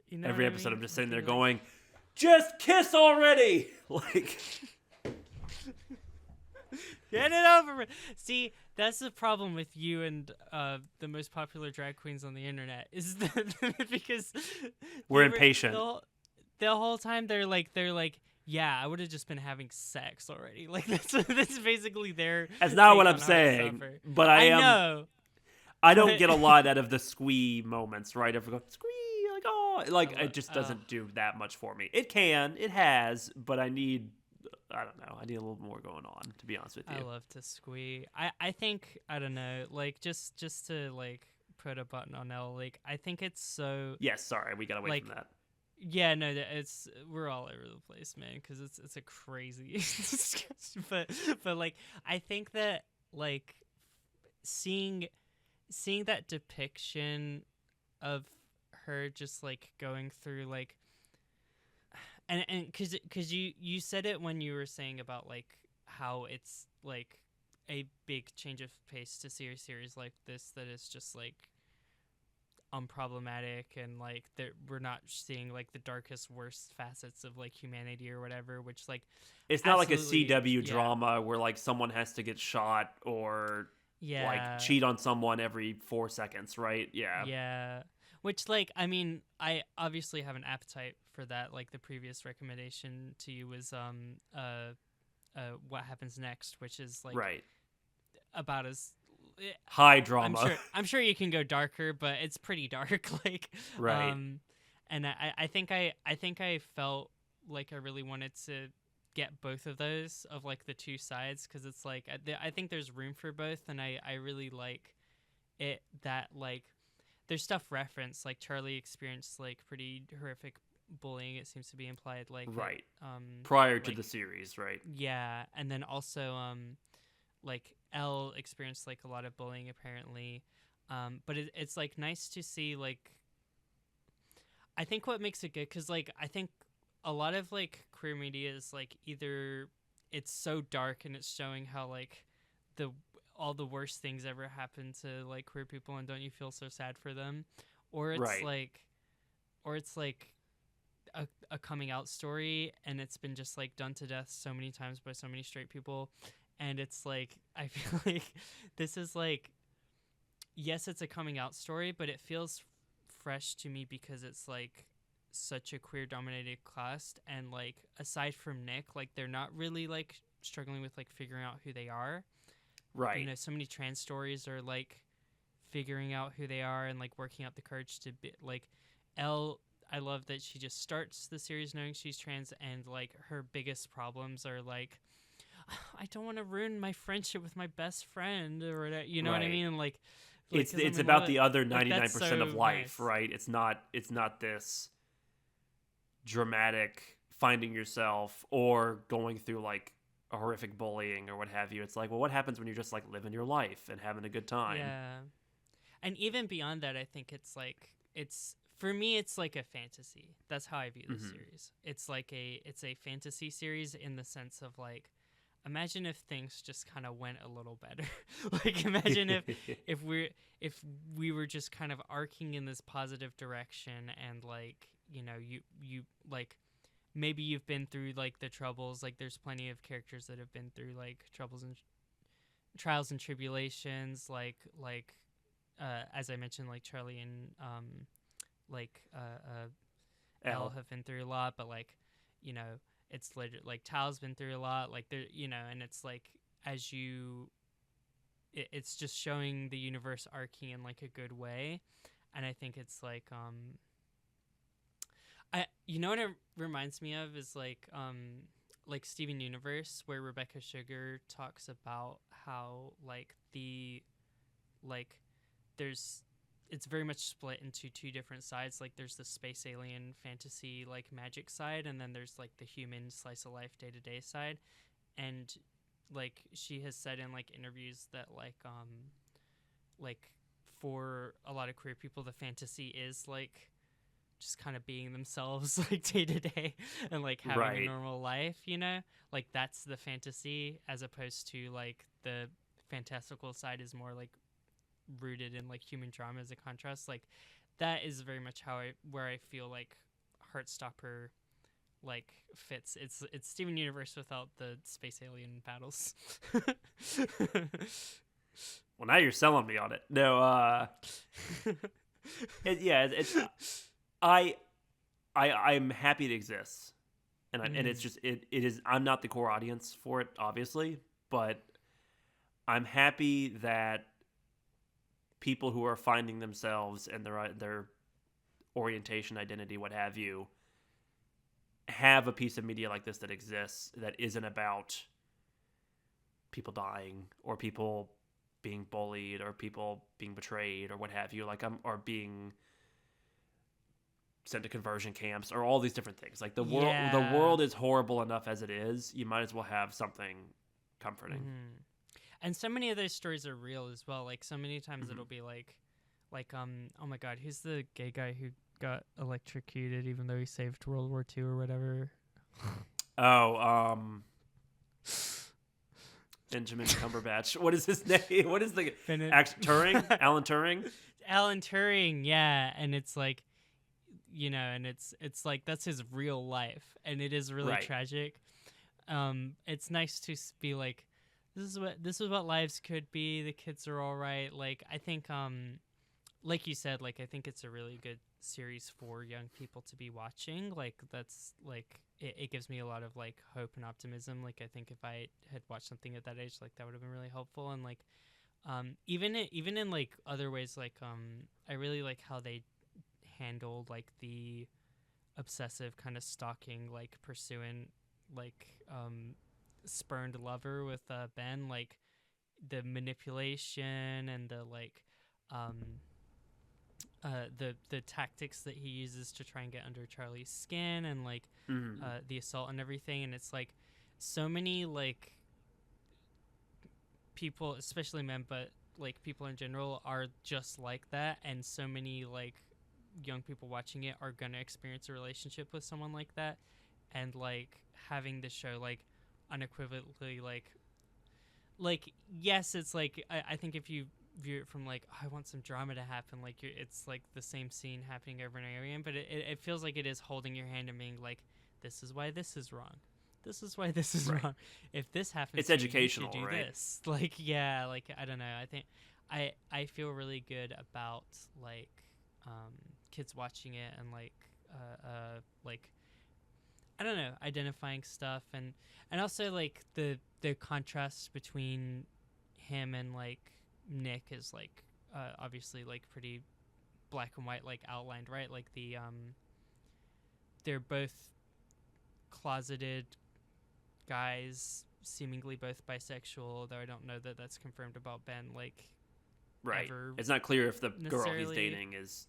you know, every episode I'm just sitting there going, just kiss already. Like Get it over with. See, that's the problem with you and the most popular drag queens on the internet is that because We're the impatient. the whole time they're like, yeah, I would have just been having sex already. Like that's basically their. That's not take what I'm on saying, Heartstopper. but I know. I don't But get a lot out of the squee moments, right? Of go squee, like oh, like I it just doesn't do that much for me. It has, but I don't know, I need a little more going on, to be honest with you. I love to squee. I think I don't know, like just to like put a button on L. Like I think it's so Yes, sorry, we got away like from that. yeah, no, it's we're all over the place, man, because it's a crazy discussion. But like I think that like seeing that depiction of her just like going through like and because you said it when you were saying about like how it's like a big change of pace to see a series like this that is just like unproblematic and like that we're not seeing like the darkest worst facets of like humanity or whatever, which like It's not like a absolutely CW yeah drama where like someone has to get shot or like yeah cheat on someone every 4 seconds, right? Yeah. yeah, which like I mean I obviously have an appetite for that. Like the previous recommendation to you was what happens next, which is like Right. about as High I'm drama. sure I'm sure you can go darker, but it's pretty dark. Like, Right. and I think I felt like I really wanted to get both of those of like the two sides because it's like I think there's room for both, and I really like it that like there's stuff referenced like Charlie experienced like pretty horrific bullying. It seems to be implied like Right. it, Prior to like the series, right? yeah, and then also like Elle experienced like a lot of bullying apparently, but it's like nice to see like I think what makes it good because like I think a lot of like queer media is like either it's so dark and it's showing how like the all the worst things ever happen to like queer people and don't you feel so sad for them, or it's Right. like or it's like a coming out story and it's been just like done to death so many times by so many straight people, and it's like I feel like this is like yes it's a coming out story but it feels fresh to me because it's like such a queer dominated cast, and like aside from Nick like they're not really like struggling with like figuring out who they are. You Right. know, so many trans stories are like figuring out who they are and like working up the courage to be like Elle. I love that she just starts the series knowing she's trans and like her biggest problems are like I don't want to ruin my friendship with my best friend or whatever, you know what I Right. mean? And like 'cause I'm It's in love about with, the other like that's 99% of so life, nice. right? It's not this dramatic finding yourself or going through like a horrific bullying or what have you. It's like, well, what happens when you're just like living your life and having a good time? Yeah. And even beyond that, I think it's like it's for me it's like a fantasy. That's how I view the Mhm. series. It's a fantasy series in the sense of like imagine if things just kind of went a little better. Like imagine if we were just kind of arcing in this positive direction and like, you know, you like maybe you've been through like the troubles, like there's plenty of characters that have been through like troubles and trials and tribulations as I mentioned, like Charlie and like Elle L. have been through a lot, but like, you know, it's like Tal's been through a lot, like there, you know, and it's like as you, it's just showing the universe arcing in like a good way, and I think it's I you know what it reminds me of is like Steven Universe where Rebecca Sugar talks about how like the like there's it's very much split into two different sides. Like there's the space alien fantasy like magic side, and then there's like the human slice of life day to day side. And like she has said in like interviews that like for a lot of queer people the fantasy is like just kind of being themselves like day to day and like having a Right. normal life, you know? Like that's the fantasy as opposed to like the fantastical side is more like rooted in like human drama as a contrast. Like that is very much how I where I feel like Heartstopper like fits. It's Steven Universe without the space alien battles. Well, now you're selling me on it. No, it's I I'm happy it exists, and it's Mm, just it is. I'm not the core audience for it, obviously, but I'm happy that people who are finding themselves and their orientation, identity, what have you, have a piece of media like this that exists that isn't about people dying or people being bullied or people being betrayed or what have you, like or being sent to conversion camps or all these different things. Like the yeah. world is horrible enough as it is. You might as well have something comforting. And so many of those stories are real as well. Like so many times Mm-hmm. it'll be like oh my god, who's the gay guy who got electrocuted even though he saved World War II or whatever? Oh, Benjamin Cumberbatch. What is his name? What is the Bennett. Turing? Alan Turing? Alan Turing, yeah, and it's like, and it's like that's his real life, and it is really Right. tragic. It's nice to be like, this is what lives could be. The kids are all right. Like I think, like you said, like I think it's a really good series for young people to be watching. Like that's like it gives me a lot of like hope and optimism. Like I think if I had watched something at that age, like that would have been really helpful. And like even in like other ways, like I really like how they handled like the obsessive kind of stalking, like pursuing like spurned lover with Ben, like the manipulation and the like um the tactics that he uses to try and get under Charlie's skin, and like Mm-hmm. the assault and everything. And it's like so many like people, especially men, but like people in general are just like that, and so many like young people watching it are gonna experience a relationship with someone like that. And like having the show like unequivocally like yes, it's like I think if you view it from like, oh, I want some drama to happen, like it's like the same scene happening over and over again, but it feels like it is holding your hand and being like, this is why this is wrong, this is why this is Right. wrong, if this happens It's to you should educational, do right? this. Like yeah, like I don't know, I think I feel really good about like kids watching it, and like I don't know, identifying stuff, and also like the contrast between him and like Nick is like obviously like pretty black and white, like outlined, right? Like they're both closeted guys, seemingly both bisexual, though I don't know that that's confirmed about Ben like Right. ever It's not clear if the girl he's necessarily. dating is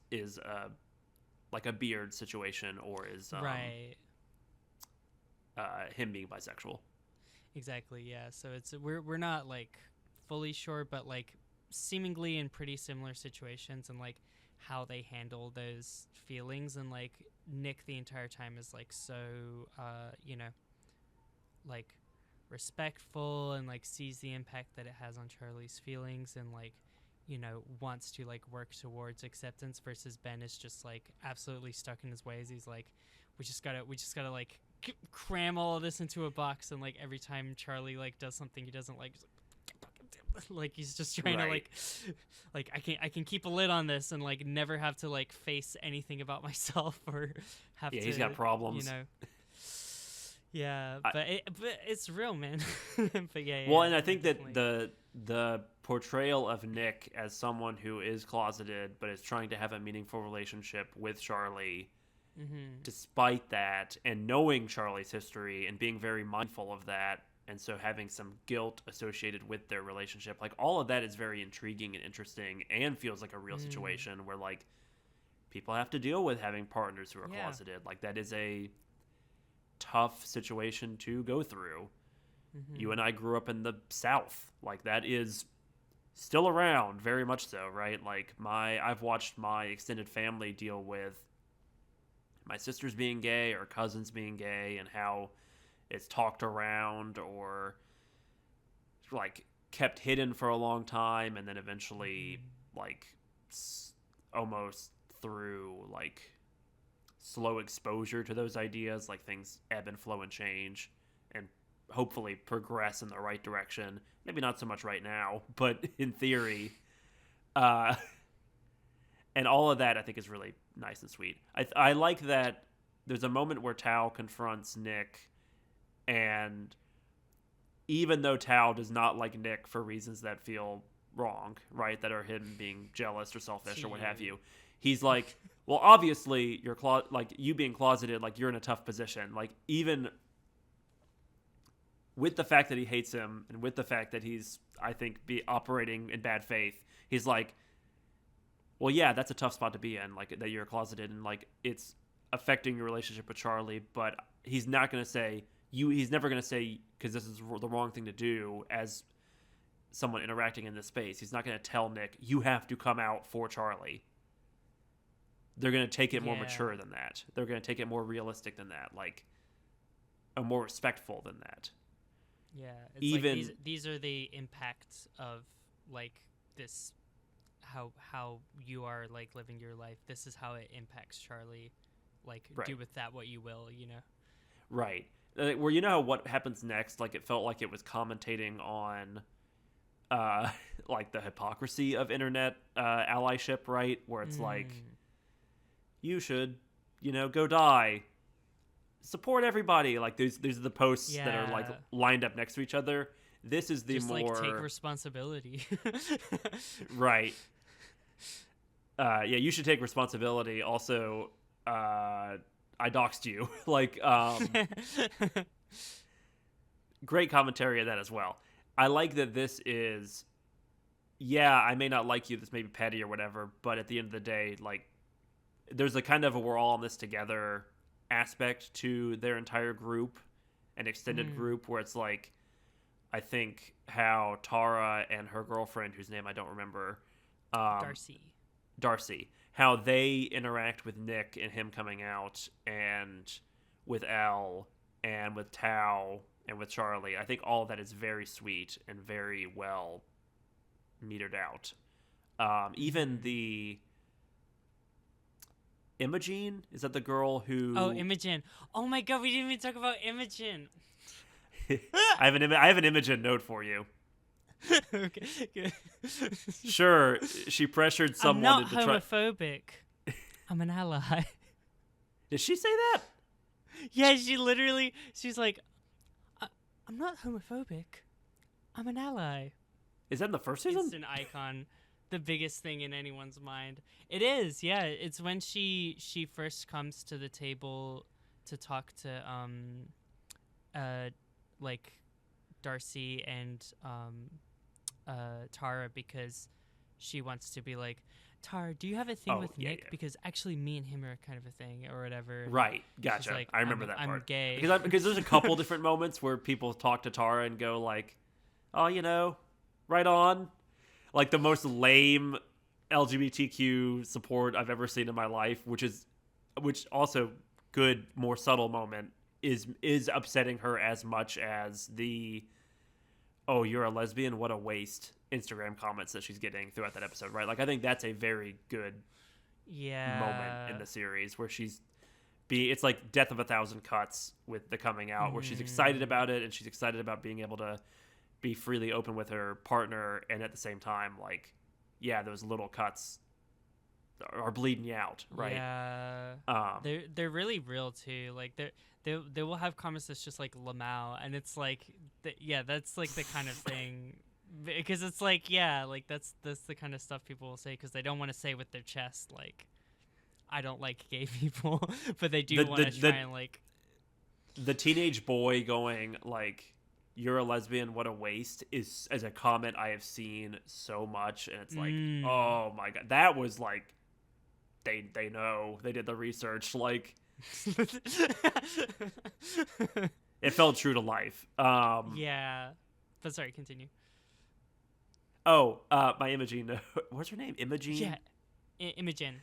like a beard situation or is Right. him being bisexual. Exactly. Yeah. So it's we're not like fully sure, but like seemingly in pretty similar situations, and like how they handle those feelings. And like Nick the entire time is like so like respectful, and like sees the impact that it has on Charlie's feelings, and like wants to like work towards acceptance, versus Ben is just like absolutely stuck in his ways. He's like, we just gotta like cram all of this into a box, and like every time Charlie like does something he doesn't like, like he's just trying to Right. like I can keep a lid on this, and like never have to like face anything about myself, or have Yeah, to he's got you problems. know yeah, I, but it's real, man. But well, yeah, and I no, think that definitely. the portrayal of Nick as someone who is closeted but is trying to have a meaningful relationship with Charlie Mhm. despite that, and knowing Charlie's history and being very mindful of that, and so having some guilt associated with their relationship, like all of that is very intriguing and interesting and feels like a real Mm. situation where like people have to deal with having partners who are Yeah. closeted. Like that is a tough situation to go through. You Mhm. and I grew up in the South. Like that is still around, very much so, right? Like I've watched my extended family deal with my sisters being gay or cousins being gay, and how it's talked around or like kept hidden for a long time, and then eventually Mhm. like almost through like slow exposure to those ideas, like things ebb and flow and change and hopefully progress in the right direction. Maybe not so much right now, but in theory. And all of that I think is really nice and sweet. I like that there's a moment where Tao confronts Nick, and even though Tao does not like Nick for reasons that feel wrong, right, that are him being jealous or selfish or what have you, he's like, well, obviously you're like you being closeted, like you're in a tough position. Like even with the fact that he hates him and with the fact that he's, I think, be operating in bad faith, he's like, well, yeah, that's a tough spot to be in, like that you're closeted and like it's affecting your relationship with Charlie. But he's not going to say he's never going to say, because this is the wrong thing to do as someone interacting in this space. He's not going to tell Nick, you have to come out for Charlie. They're going to take it more mature than that. They're going to take it more realistic than that, like, or more respectful than that. Yeah, it's even like these are the impacts of like this, how you are like living your life. This is how it impacts Charlie. Like, right. Do with that what you will, you know. Right. Where you know what happens next, like it felt like it was commentating on like the hypocrisy of internet allyship, right? Where it's like, you should, go die. Support everybody. Like these are the posts that are like lined up next to each other. This is the just more like take responsibility. Right. You should take responsibility. Also, I doxed you. Like, great commentary on that as well. I like that this is, I may not like you, this may be petty or whatever, but at the end of the day, like, there's a kind of a we're all in this together aspect to their entire group, an extended group, where it's like, I think how Tara and her girlfriend, whose name I don't remember, Darcy, how they interact with Nick and him coming out, and with Elle, and with Tao, and with Charlie. I think all of that is very sweet and very well metered out. Even the Imogen, is that the girl who? Oh, Imogen! Oh my God, we didn't even talk about Imogen. I have an Imogen note for you. Okay, good. Sure, she pressured someone. I'm not homophobic. I'm an ally. Did she say that? Yeah, she's like, I'm not homophobic. I'm an ally. Is that in the first season? It's an icon. The biggest thing in anyone's mind. It is, yeah. It's when she first comes to the table to talk to like Darcy and Tara, because she wants to be like, Tara, do you have a thing with Nick? Yeah. Because actually me and him are kind of a thing or whatever. Right, gotcha. Like, I remember that part. I'm gay. Because there's a couple different moments where people talk to Tara and go like, oh, right on. Like the most lame LGBTQ support I've ever seen in my life, which also good, more subtle moment is upsetting her as much as the, oh, you're a lesbian, what a waste Instagram comments that she's getting throughout that episode, right? Like I think that's a very good moment in the series where it's like Death of a Thousand Cuts with the coming out, where she's excited about it and she's excited about being able to be freely open with her partner, and at the same time, like, those little cuts are bleeding you out, right? Yeah, they're really real too. Like they will have comments that's just like Lamau, and it's like, that's like the kind of thing, because it's like, that's the kind of stuff people will say because they don't want to say with their chest, like, I don't like gay people, but they do want to try and like. The teenage boy going like, you're a lesbian, what a waste, is as a comment I have seen so much, and it's like, oh my God, that was like, they know, they did the research, like, it felt true to life. But sorry, continue. My Imogen, what's her name? Imogen? Yeah, Imogen.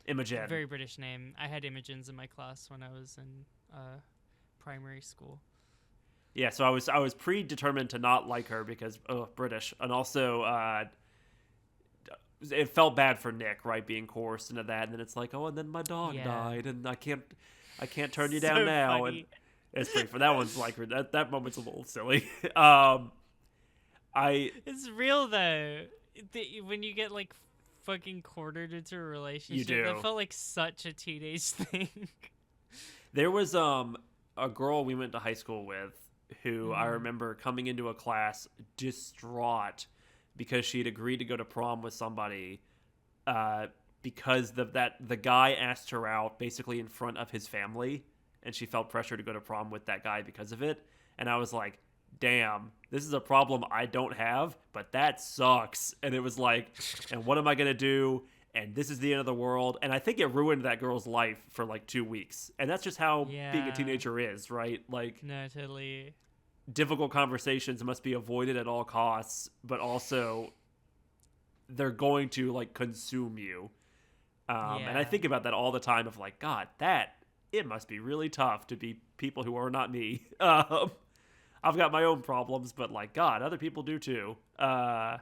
Imogen. Very British name. I had Imogens in my class when I was in primary school. Yeah, so I was predetermined to not like her because British, and also it felt bad for Nick, right, being coerced into that, and then it's like, oh, and then my dog died, and I can't turn you down So now, and funny. it's pretty fun. That one's like that moment's a little silly. I It's real though. When you get like fucking quartered into a relationship, do. that felt like such a teenage thing. There was a girl we went to high school with who I remember coming into a class distraught because she had agreed to go to prom with somebody because the guy asked her out basically in front of his family, and she felt pressure to go to prom with that guy because of it. And I was like, damn, this is a problem I don't have, but that sucks. And it was like, and what am I going to do? And this is the end of the world. And I think it ruined that girl's life for like 2 weeks. And that's just how being a teenager is, right? Like, No, totally. difficult conversations must be avoided at all costs, but also they're going to like consume you. And I think about that all the time of like, God, it must be really tough to be people who are not me. I've got my own problems, but like, God, other people do too. A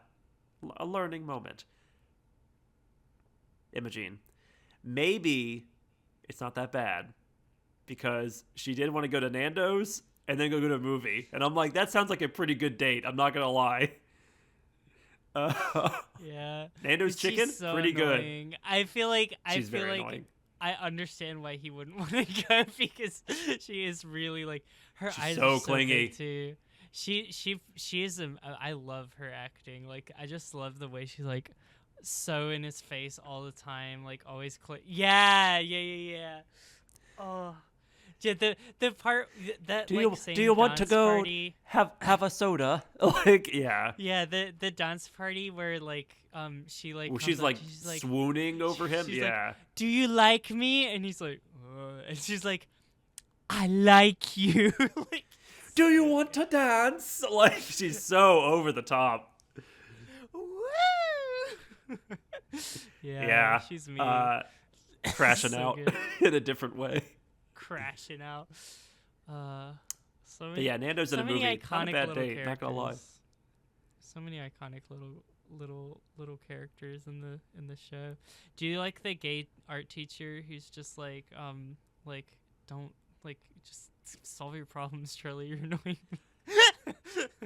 learning moment. Imogene. Maybe it's not that bad because she did want to go to Nando's and then go to a movie. And I'm like, that sounds like a pretty good date. I'm not going to lie. Yeah. Nando's chicken, So pretty annoying. good. I feel like Annoying. I understand why he wouldn't want to go because she is really like her She's eyes so are so clingy. big too. She is I love her acting. Like I just love the way she's like so in his face all the time, like always yeah. Oh. Yeah, the part that Do like you same do you want to dance go party. have a soda? Like, yeah. Yeah, the dance party where like she like Well, comes she's up, like she's like swooning over him. she's Yeah. like, do you like me? And he's like, and she's like, I like you. Like, Do you want to dance? Like, she's so over the top. woo! Yeah. She's me. Crashing So out good. in a different way. Crashing out. So But many, yeah, Nando's so in a many movie. iconic Not a bad little date, not gonna lie. characters. So many iconic little characters in the show. Do you like the gay art teacher who's just like don't like just solve your problems, Charlie? You're annoying.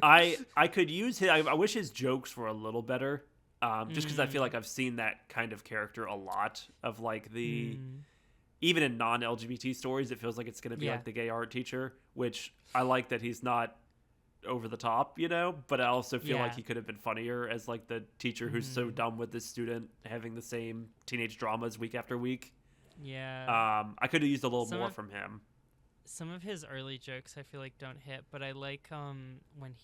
I could use his. I wish his jokes were a little better. Just because I feel like I've seen that kind of character a lot of like the. Even in non-LGBT stories, it feels like it's going to be like the gay art teacher, which I like that he's not over the top, you know, but I also feel like he could have been funnier as like the teacher who's so dumb with this student having the same teenage dramas week after week. Yeah. I could have used a little more from him. Some of his early jokes I feel like don't hit, but I like when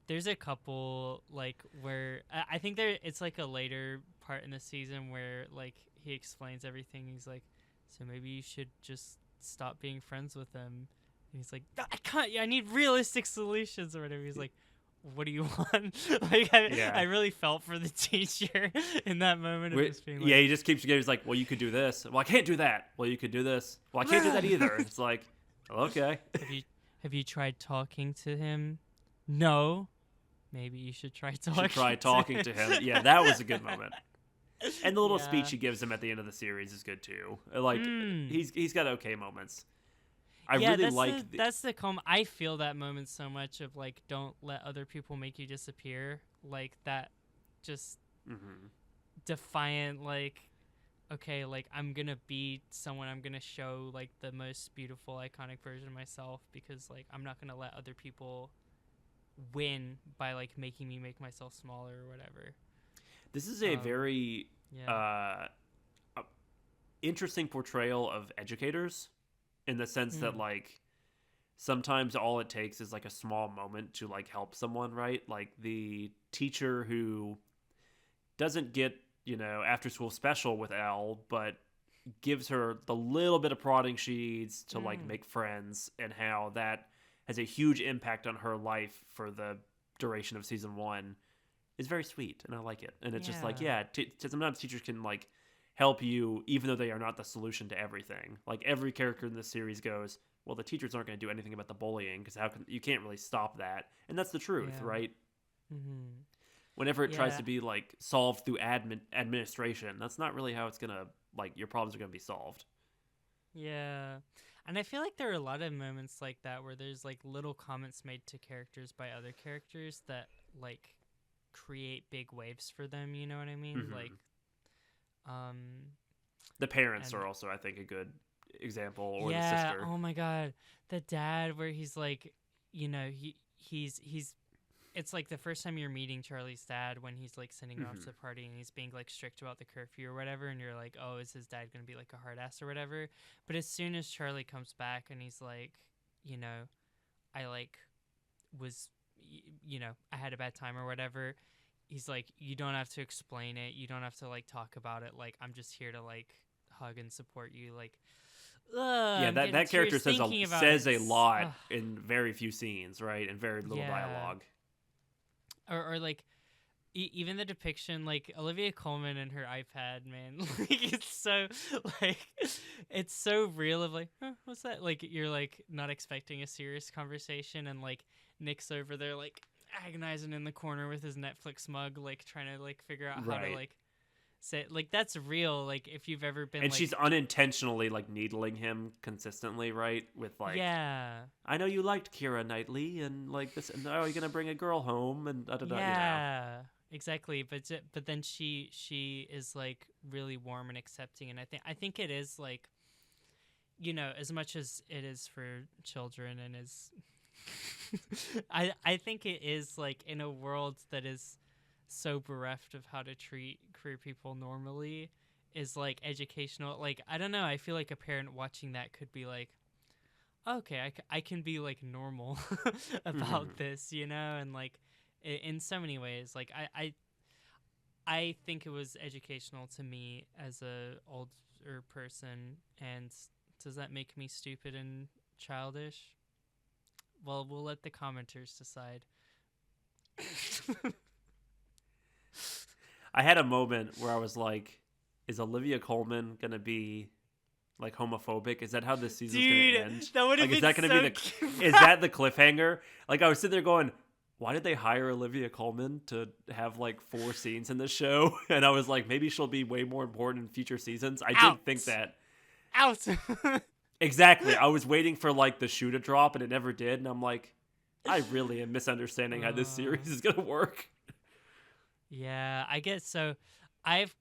there's a couple like where I think it's like a later part in the season where like he explains everything. He's like, so maybe you should just stop being friends with him. And he's like, I can't. I need realistic solutions or whatever. He's like, what do you want? Like I really felt for the teacher in that moment of just being like, he just keeps getting. He's like, well, you could do this. Well, I can't do that. Well, you could do this. Well, I can't do that either. It's like, okay. Have you tried talking to him? No. Maybe you should try talking. To him. Yeah, that was a good moment. And the little speech he gives him at the end of the series is good too. Like he's got okay moments. I really like that's the I feel that moment so much of like, don't let other people make you disappear. Like that, just defiant. Like, okay, like I'm gonna be someone. I'm gonna show like the most beautiful, iconic version of myself because like I'm not gonna let other people win by like making me make myself smaller or whatever. This is a very interesting portrayal of educators in the sense that like sometimes all it takes is like a small moment to like help someone, right? Like the teacher who doesn't get, you know, after school special with Elle, but gives her the little bit of prodding she needs to like make friends, and how that has a huge impact on her life for the duration of season 1 is very sweet, and I like it. And it's just like, sometimes teachers can like help you even though they are not the solution to everything. Like every character in this series goes, well, the teachers aren't going to do anything about the bullying because you can't really stop that, and that's the truth, right? Whenever it tries Yeah. to be like solved through administration, that's not really how it's gonna like your problems are gonna be solved. Yeah. And I feel like there are a lot of moments like that where there's like little comments made to characters by other characters that like create big waves for them, you know what I mean? Like Hmm. um The parents and are also, I think, a good example, or the yeah, sister. oh my god. The dad where he's like, he's it's like the first time you're meeting Charlie's dad when he's like sending her off to Hmm. the party and he's being like strict about the curfew or whatever, and you're like, oh, is his dad gonna be like a hard ass or whatever? But as soon as Charlie comes back and he's like, you know, I like was, I had a bad time or whatever. He's like, you don't have to explain it. You don't have to like talk about it. Like I'm just here to like hug and support you. Like, ugh, Yeah, I'm getting that character tears thinking about it. says a lot Ugh, in very few scenes, right, and very little yeah. dialogue. Or like even the depiction, like Olivia Colman and her iPad, man, like it's so like it's so real of like, huh, what's that? Like you're like not expecting a serious conversation, and like Nick's over there like agonizing in the corner with his Netflix mug, like trying to like figure out how to Right. like say like that's real. Like if you've ever been And like, she's unintentionally like needling him consistently, right? With like, yeah, I know you liked Keira Knightley, and like this, and oh, you're gonna bring a girl home, and da da da, you know. yeah, exactly. But then she is like really warm and accepting, and I think it is like, as much as it is for children and is I think it is like in a world that is so bereft of how to treat queer people normally is like educational. Like I don't know, I feel like a parent watching that could be like, okay, I can be like normal Hmm. about this, and like in so many ways, like I think it was educational to me as a older person. And does that make me stupid and childish? Well, we'll let the commenters decide. I had a moment where I was like, is Olivia Colman gonna be like homophobic? Is that how this season's gonna Dude, end? that would have Like, is been that gonna be so the cute. is that the cliffhanger? Like, I was sitting there going, why did they hire Olivia Colman to have like 4 scenes in this show? And I was like, maybe she'll be way more important in future seasons. I did think Out. that. Out. Exactly. I was waiting for like the shoe to drop, and it never did. And I'm like, I really am misunderstanding how this uh, series is gonna work. yeah, I guess so. I've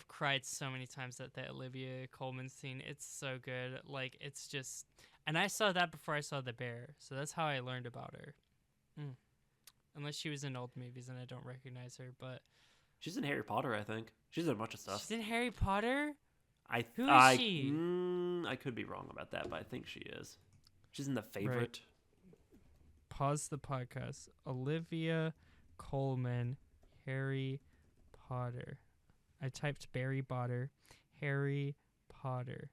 cried so many times at the Olivia Colman scene. It's so good. Like it's just, and I saw that before I saw The Bear, so that's how I learned about her. Mm. Unless she was in old movies and I don't recognize her, but She's in Harry Potter, I think. She's in a bunch of stuff. she's in Harry Potter. I Who is I she? I could be wrong about that, but I think she is. She's in The Right. Favorite. Pause the podcast. Olivia Colman, Harry Potter. I typed Barry Potter, Harry Potter.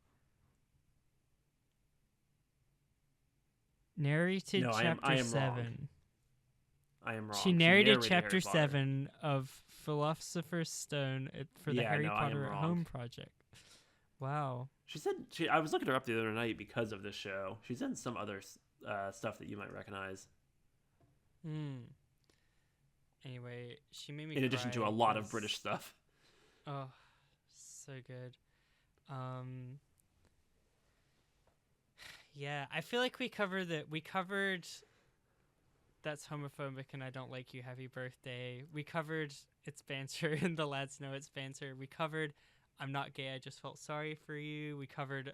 Narrated No, I am chapter wrong. 7. I am wrong. She narrated Harry chapter Potter. 7 of Philosopher's Stone for the Yeah, Harry no, I am Potter at wrong. Home project. Wow. She said I was looking her up the other night because of this show. She's in some other stuff that you might recognize. Hmm. Anyway, she made me In addition to cry a lot of 'cause- British stuff. Oh, so good. Yeah, I feel like we covered That's Homophobic and I Don't Like You, Happy Birthday. We covered It's Banter and the Lads Know It's Banter. We covered I'm Not Gay, I Just Felt Sorry for You. We covered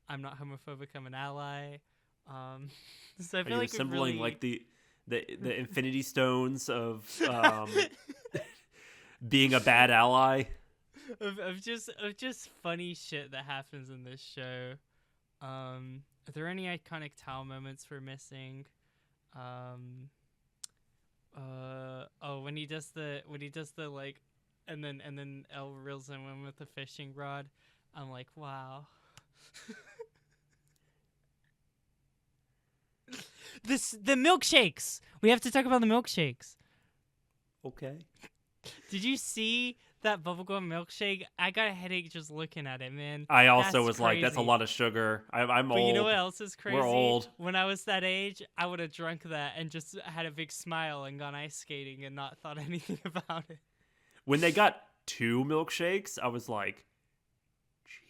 I'm Not Homophobic, I'm an Ally. So I Are feel you like we've assembling really like the Infinity Stones of being a bad ally? of just funny shit that happens in this show. Are there any iconic Tao moments we're missing? When he does the like, and then El reels him in with the fishing rod. I'm like, wow. The milkshakes. We have to talk about the milkshakes. Okay. Did you see that bubblegum milkshake? I got a headache just looking at it, man. I also That's was like, that's a crazy. lot of sugar. I'm But you know old. what else is crazy? We're old. When I was that age, I would have drunk that and just had a big smile and gone ice skating and not thought anything about it. When they got 2 milkshakes, I was like,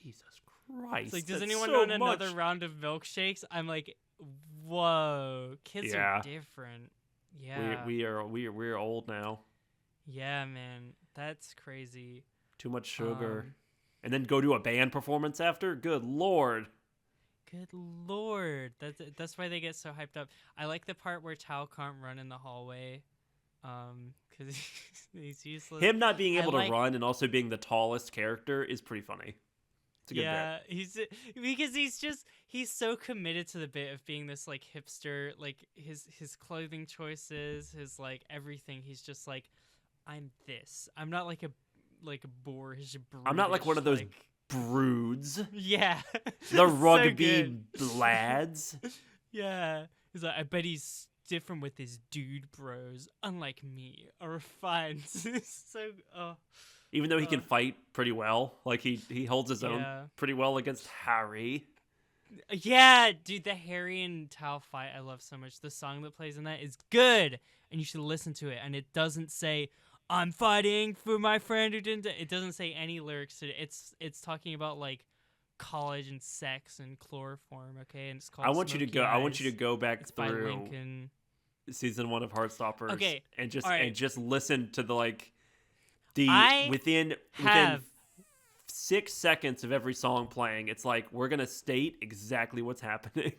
Jesus Christ. It's like, does that's anyone so want much. another round of milkshakes? I'm like, whoa, kids are different. Yeah. We're old now. Yeah, man. That's crazy. Too much sugar. And then go to a band performance after? Good Lord. Good Lord. That's why they get so hyped up. I like the part where Tao can't run in the hallway. Because he's useless. Him not being able to run and also being the tallest character is pretty funny. It's a good bit. Because he's so committed to the bit of being this like hipster, like his clothing choices, his like everything. He's just like, I'm this. I'm not like a boorish. I'm not like one of those broods. Yeah. The rugby lads. Yeah. He's like, I bet he's different with his dude bros, unlike me, are refined. Even though he can fight pretty well, like he holds his own pretty well against Harry. Yeah, dude, the Harry and Tao fight I love so much. The song that plays in that is good, and you should listen to it. And it doesn't say, I'm fighting for my friend who didn't. It doesn't say any lyrics to it. It's talking about like college and sex and chloroform. Okay, and it's called. I want you to go back through season 1 of Heartstopper. Okay, and just listen to the within 6 seconds of every song playing. It's like we're gonna state exactly what's happening.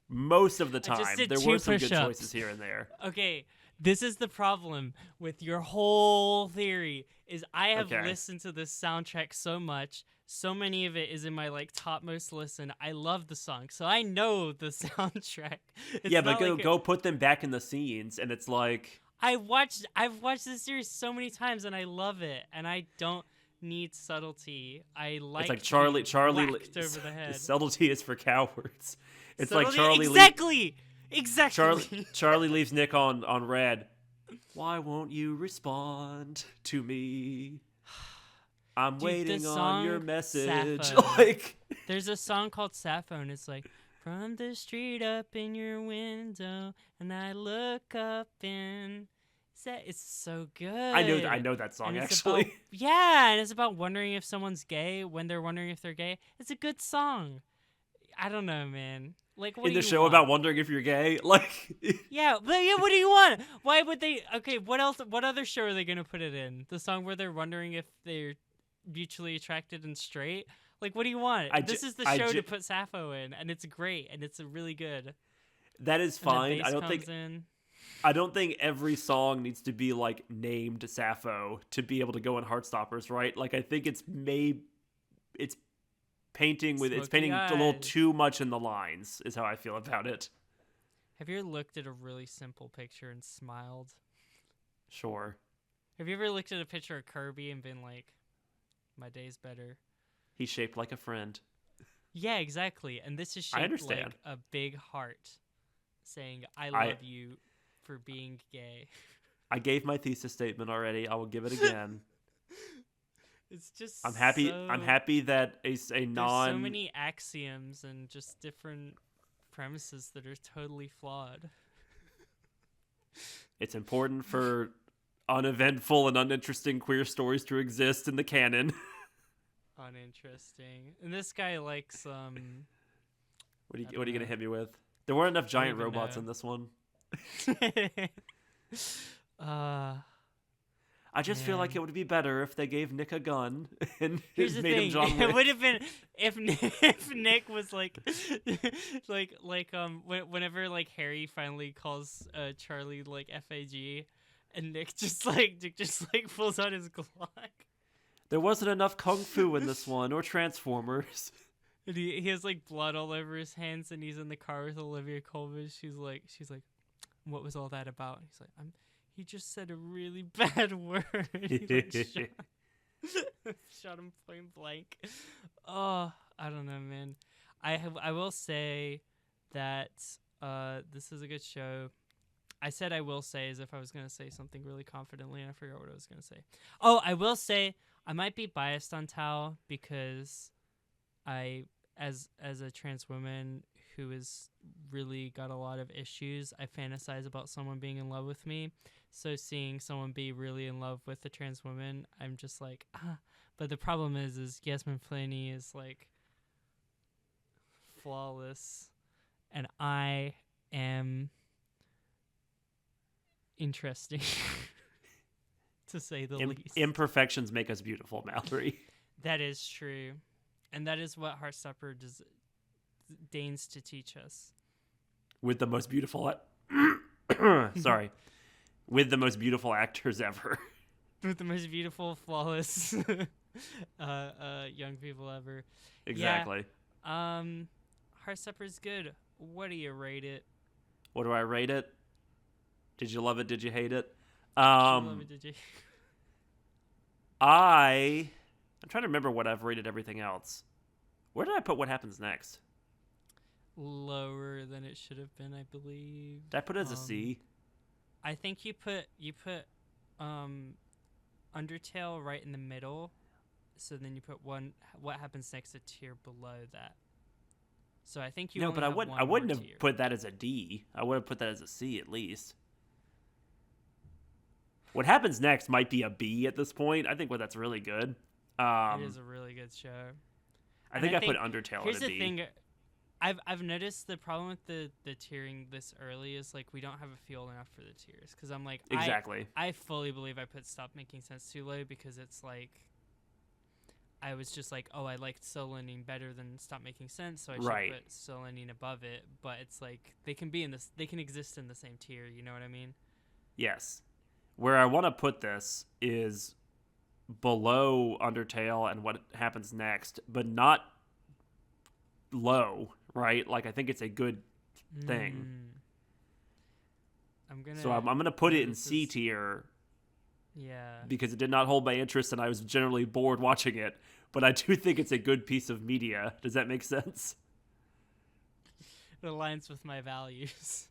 Most of the time, there were some good choices here and there. Okay. This is the problem with your whole theory is I have listened to this soundtrack so much. So many of it is in my like topmost listen. I love the song. So I know the soundtrack. But go put them back in the scenes and it's like I've watched this series so many times and I love it and I don't need subtlety. I like it's like Charlie over the head. Subtlety is for cowards. It's subtlety, like Charlie Exactly. Charlie leaves Nick on red. Why won't you respond to me? I'm waiting on your message. Sappho. There's a song called Sappho, and it's like, from the street up in your window, and I look up and it's so good. I know that song actually. And it's about wondering if someone's gay when they're wondering if they're gay. It's a good song. I don't know, man. Like, what in the show about wondering if you're gay, like what do you want? Why would they? Okay, what else? What other show are they gonna put it in? The song where they're wondering if they're mutually attracted and straight. Like, what do you want? This is the show to put Sappho in, and it's great, and it's really good. That is fine. I don't think every song needs to be like named Sappho to be able to go in Heartstoppers, right? Like, I think it's painting a little too much in the lines is how I feel about it. Have you ever looked at a really simple picture and smiled? Sure. Have you ever looked at a picture of Kirby and been like, my day's better? He's shaped like a friend. Yeah, exactly. And this is shaped like a big heart saying, I love you for being gay. I gave my thesis statement already. I will give it again. It's just I'm happy that there's so many axioms and just different premises that are totally flawed. It's important for uneventful and uninteresting queer stories to exist in the canon. Uninteresting. And this guy likes What are you gonna hit me with? There weren't enough giant robots in this one. I just feel like it would be better if they gave Nick a gun and Here's the made thing. him John Wick. It would have been if Nick was like whenever like Harry finally calls Charlie like FAG, and Nick just pulls out his Glock. There wasn't enough kung fu in this one or Transformers. And he has like blood all over his hands, and he's in the car with Olivia Colman. She's like, what was all that about? He's like, he just said a really bad word. He like shot him point blank. Oh, I don't know, man. I will say that this is a good show. I said I will say as if I was going to say something really confidently, and I forgot what I was going to say. Oh, I will say I might be biased on Tao because I, as a trans woman who has really got a lot of issues, I fantasize about someone being in love with me. So seeing someone be really in love with a trans woman, I'm just like, ah. But the problem is Yasmin Flaney is like flawless, and I am interesting, to say the least. Imperfections make us beautiful, Mallory. That is true, and that is what Heartstopper deigns to teach us. With the most beautiful, sorry, with the most beautiful actors ever. With the most beautiful, flawless, young people ever. Exactly. Yeah, Heartstopper is good. What do you rate it? What do I rate it? Did you love it? Did you hate it? Did you love it? Did you? I'm trying to remember what I've rated everything else. Where did I put What Happens Next? Lower than it should have been, I believe. Did I put it as a C? I think you put Undertale right in the middle, so then you put What Happens Next a tier below that. So I think you. No, only but have I wouldn't have tier. put that as a D. I would have put that as a C at least. What Happens Next might be a B at this point. I think that's really good. It is a really good show. I think I put Undertale here's at a B. the thing. I've noticed the problem with the tiering this early is like we don't have a feel enough for the tiers, because I'm like Exactly. I fully believe I put Stop Making Sense too low because it's like I was just like, oh, I liked Soul Ending better than Stop Making Sense, so I should put Soul Ending above it. But it's like they can exist in the same tier. You know what I mean? Yes. Where I want to put this is below Undertale and What Happens Next, but not low, right? Like, I think it's a good thing. I'm gonna put it in C tier. Yeah. Because it did not hold my interest and I was generally bored watching it. But I do think it's a good piece of media. Does that make sense? It aligns with my values.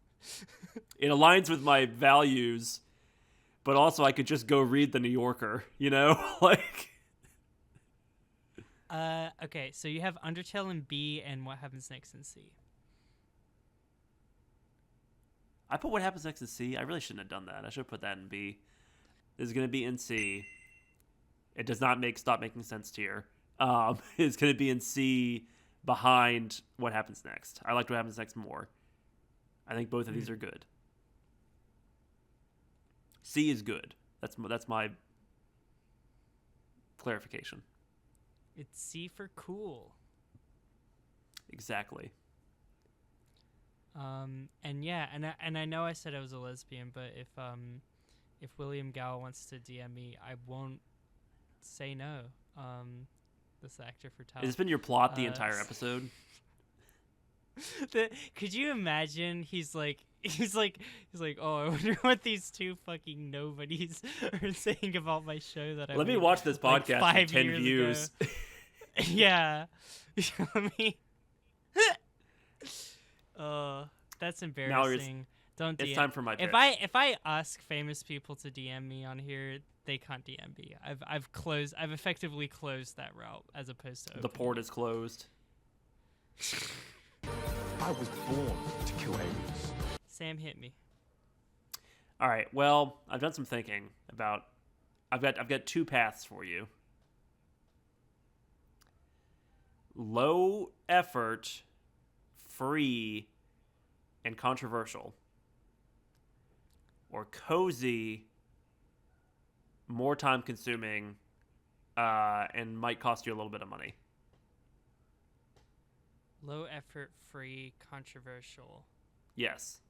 It aligns with my values, but also I could just go read The New Yorker, you know? Like. Okay, so you have Undertale in B and What Happens Next in C. I put What Happens Next in C. I really shouldn't have done that. I should have put that in B. This is going to be in C. It does not Stop Making Sense tier. It's going to be in C behind What Happens Next. I liked What Happens Next more. I think both of these are good. C is good. That's my clarification. It's C for cool. Exactly. And yeah, and I know I said I was a lesbian, but if William Gow wants to DM me, I won't say no. This actor for Tao. Has this been your plot the entire episode? Could you imagine? He's like, oh, I wonder what these two fucking nobodies are saying about my show that I. Let me watch this podcast like with 10 views. Yeah, I mean, that's embarrassing. Don't DM. It's time for my pitch. If I ask famous people to DM me on here, they can't DM me. I've effectively closed that route as opposed to the port is closed. I was born to kill aliens. Sam, hit me. All right. Well, I've done some thinking about. I've got two paths for you. Low effort, free, and controversial. Or cozy, more time consuming, and might cost you a little bit of money. Low effort, free, controversial. Yes.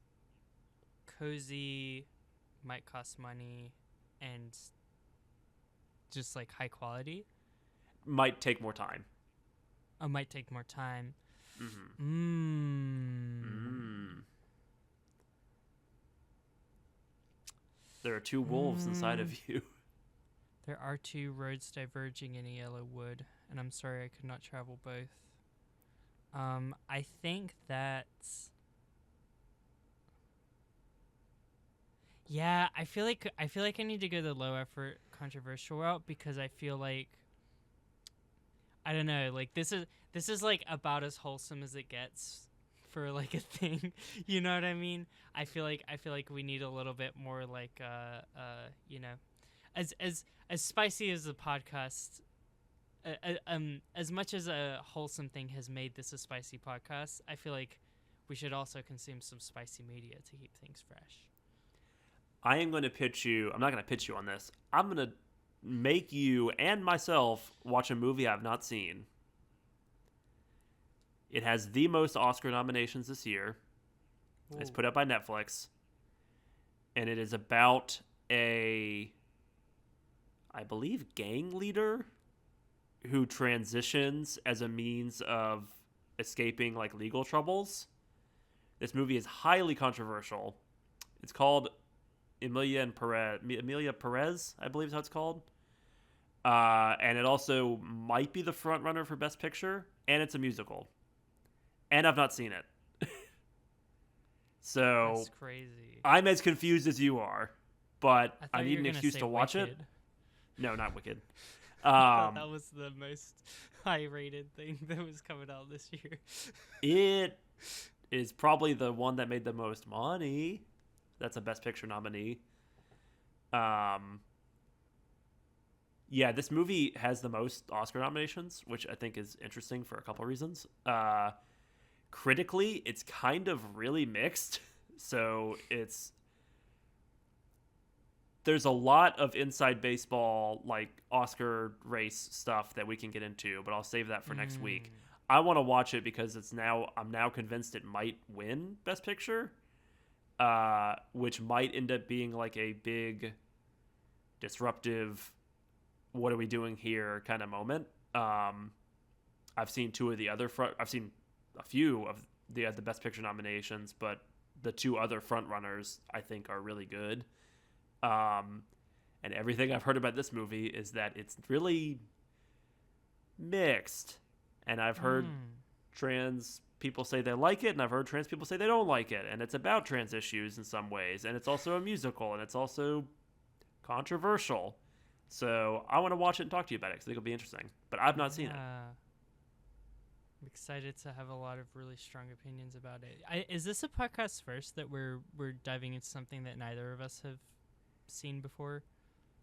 Cozy, might cost money, and just like high quality. Might take more time. Might take more time. There are two wolves inside of you. There are two roads diverging in a yellow wood, and I'm sorry I could not travel both. I think that Yeah, I need to go the low effort controversial route because I feel like I don't know, like this is like about as wholesome as it gets for like a thing. You know what I mean? I feel like we need a little bit more like you know, as spicy as the podcast as much as a wholesome thing has made this a spicy podcast, I feel like we should also consume some spicy media to keep things fresh. I am going to pitch you. I'm not going to pitch you on this. I'm going to make you and myself watch a movie I've not seen. It has the most Oscar nominations this year. Ooh. It's put up by Netflix. And it is about I believe, gang leader who transitions as a means of escaping like legal troubles. This movie is highly controversial. It's called Emilia Perez, I believe is how it's called. And it also might be the front runner for Best Picture, and it's a musical. And I've not seen it. So That's crazy. I'm as confused as you are, but I thought you need were an gonna excuse say to watch Wicked. it. No, not Wicked. I thought that was the most high-rated thing that was coming out this year. It is probably the one that made the most money. That's a Best Picture nominee. Yeah, this movie has the most Oscar nominations, which I think is interesting for a couple of reasons. Critically, it's kind of really mixed. So there's a lot of inside baseball, like Oscar race stuff that we can get into, but I'll save that for next week. I want to watch it because I'm now convinced it might win Best Picture, which might end up being like a big disruptive, what are we doing here kind of moment. I've seen I've seen a few of the Best Picture nominations, but the two other front runners I think are really good. And everything I've heard about this movie is that it's really mixed. And I've heard trans people say they like it, and I've heard trans people say they don't like it. And it's about trans issues in some ways. And it's also a musical, and it's also controversial. So I want to watch it and talk to you about it because I think it'll be interesting. But I've not seen it. I'm excited to have a lot of really strong opinions about it. Is this a podcast first that we're diving into something that neither of us have seen before?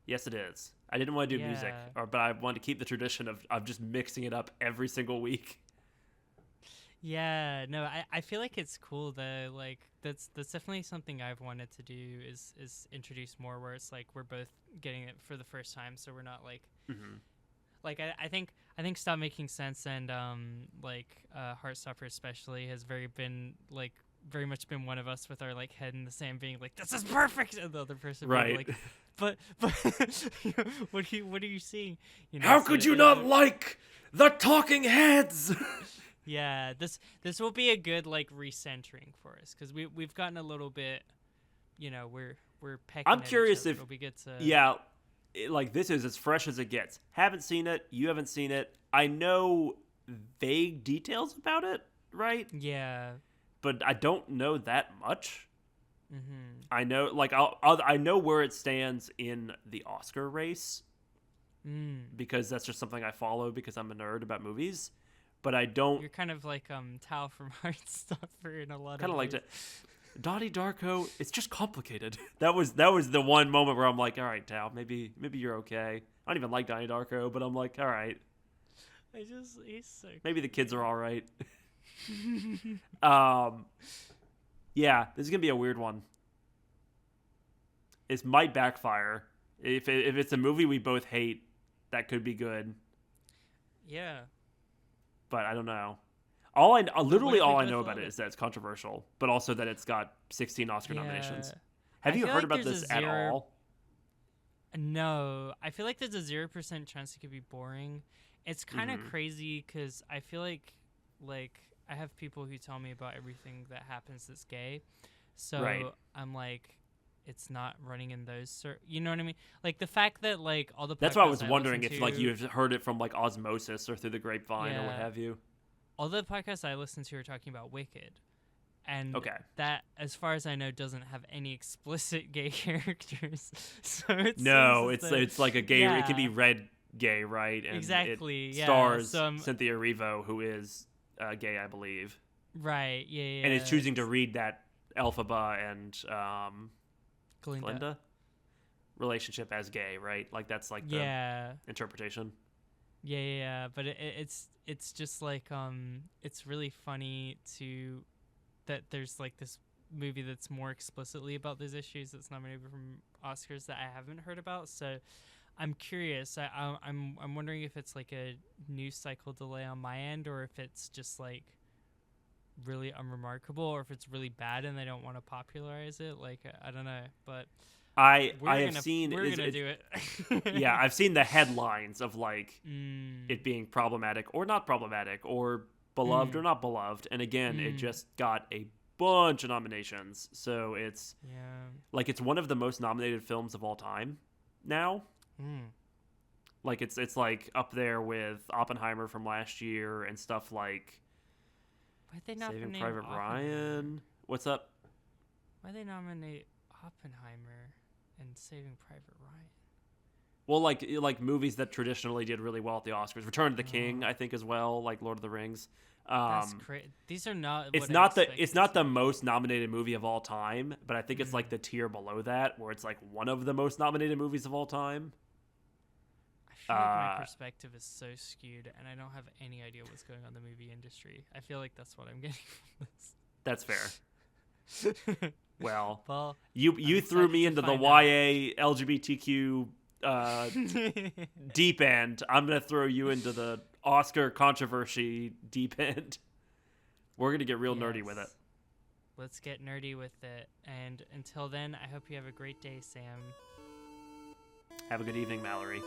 Yes, it is. I didn't want to do music, but I wanted to keep the tradition of just mixing it up every single week. Yeah, no, I feel like it's cool though. Like that's definitely something I've wanted to do is introduce more where it's like we're both getting it for the first time, so we're not like like I think Stop Making Sense and Heartstopper especially has very much been one of us with our like head in the sand being like this is perfect, and the other person being like but you know, what are you seeing? You know, how could you not like the Talking Heads? Yeah, this will be a good like recentering for us because we've gotten a little bit, you know, we're pecking. I'm at curious each other. if It'll be good to like this is as fresh as it gets. Haven't seen it. You haven't seen it. I know vague details about it, right? Yeah, but I don't know that much. Mm-hmm. I know, like, I know where it stands in the Oscar race because that's just something I follow because I'm a nerd about movies. But I don't. You're kind of like Tal from Heartstopper in a lot of kind of ways. like that. Donnie Darko, it's just complicated. That was the one moment where I'm like, all right, Tal, maybe you're okay. I don't even like Donnie Darko, but I'm like, all right. He's so maybe the kids are all right. Yeah, this is gonna be a weird one. It might backfire. If it's a movie we both hate, that could be good. Yeah. But I don't know. All I know about it it is that it's controversial, but also that it's got 16 Oscar nominations. Have I you feel heard like about there's this a at zero- all? No, I feel like there's a 0% chance it could be boring. It's kind of Mhm. crazy because I feel like I have people who tell me about everything that happens that's gay, so Right. I'm like, it's not running in those. You know what I mean? Like the fact that like all the That's why I podcasts was I wondering listen if like to- you've heard it from like osmosis or through the grapevine or what Yeah. have you. all the podcasts I listen to are talking about Wicked, and Okay. that, as far as I know, doesn't have any explicit gay characters. So it No, seems as it's though- like a gay. Yeah, It can be read gay, right? And exactly. It Yeah. stars So I'm, Cynthia Erivo, who is gay, I believe, right. Yeah. Yeah. and is choosing to read that Elphaba and Glinda. relationship as gay, right? Like that's like the Yeah. interpretation. Yeah. But it's just like it's really funny that there's like this movie that's more explicitly about those issues that's nominated from Oscars that I haven't heard about. So I'm curious. I'm wondering if it's like a news cycle delay on my end, or if it's just like really unremarkable, or if it's really bad and they don't want to popularize it. Like I don't know, but I we're have gonna, seen. we're gonna do it. Yeah, I've seen the headlines of like Mm, it being problematic or not problematic, or beloved or not beloved, and again, it just got a bunch of nominations. So it's yeah. like it's one of the most nominated films of all time now. Mm. Like it's like up there with Oppenheimer from last year and stuff like Why'd they not Saving name Private Oppenheimer? Ryan. What's up? Why'd they nominate Oppenheimer and Saving Private Ryan? Well, like movies that traditionally did really well at the Oscars. Return of the King, Oh. I think, as well. Like Lord of the Rings. That's great. These are not. It's what I not the expected it's not to the be. most nominated movie of all time, but I think it's like the tier below that, where it's like one of the most nominated movies of all time. I feel like my uh, perspective is so skewed, and I don't have any idea what's going on in the movie industry. I feel like that's what I'm getting from That's fair. this. Well, Well, you threw excited me to into the find out. YA LGBTQ deep end. I'm gonna throw you into the Oscar controversy deep end. We're gonna get real nerdy with it. Yes. Let's get nerdy with it. And until then, I hope you have a great day, Sam. Have a good evening, Mallory.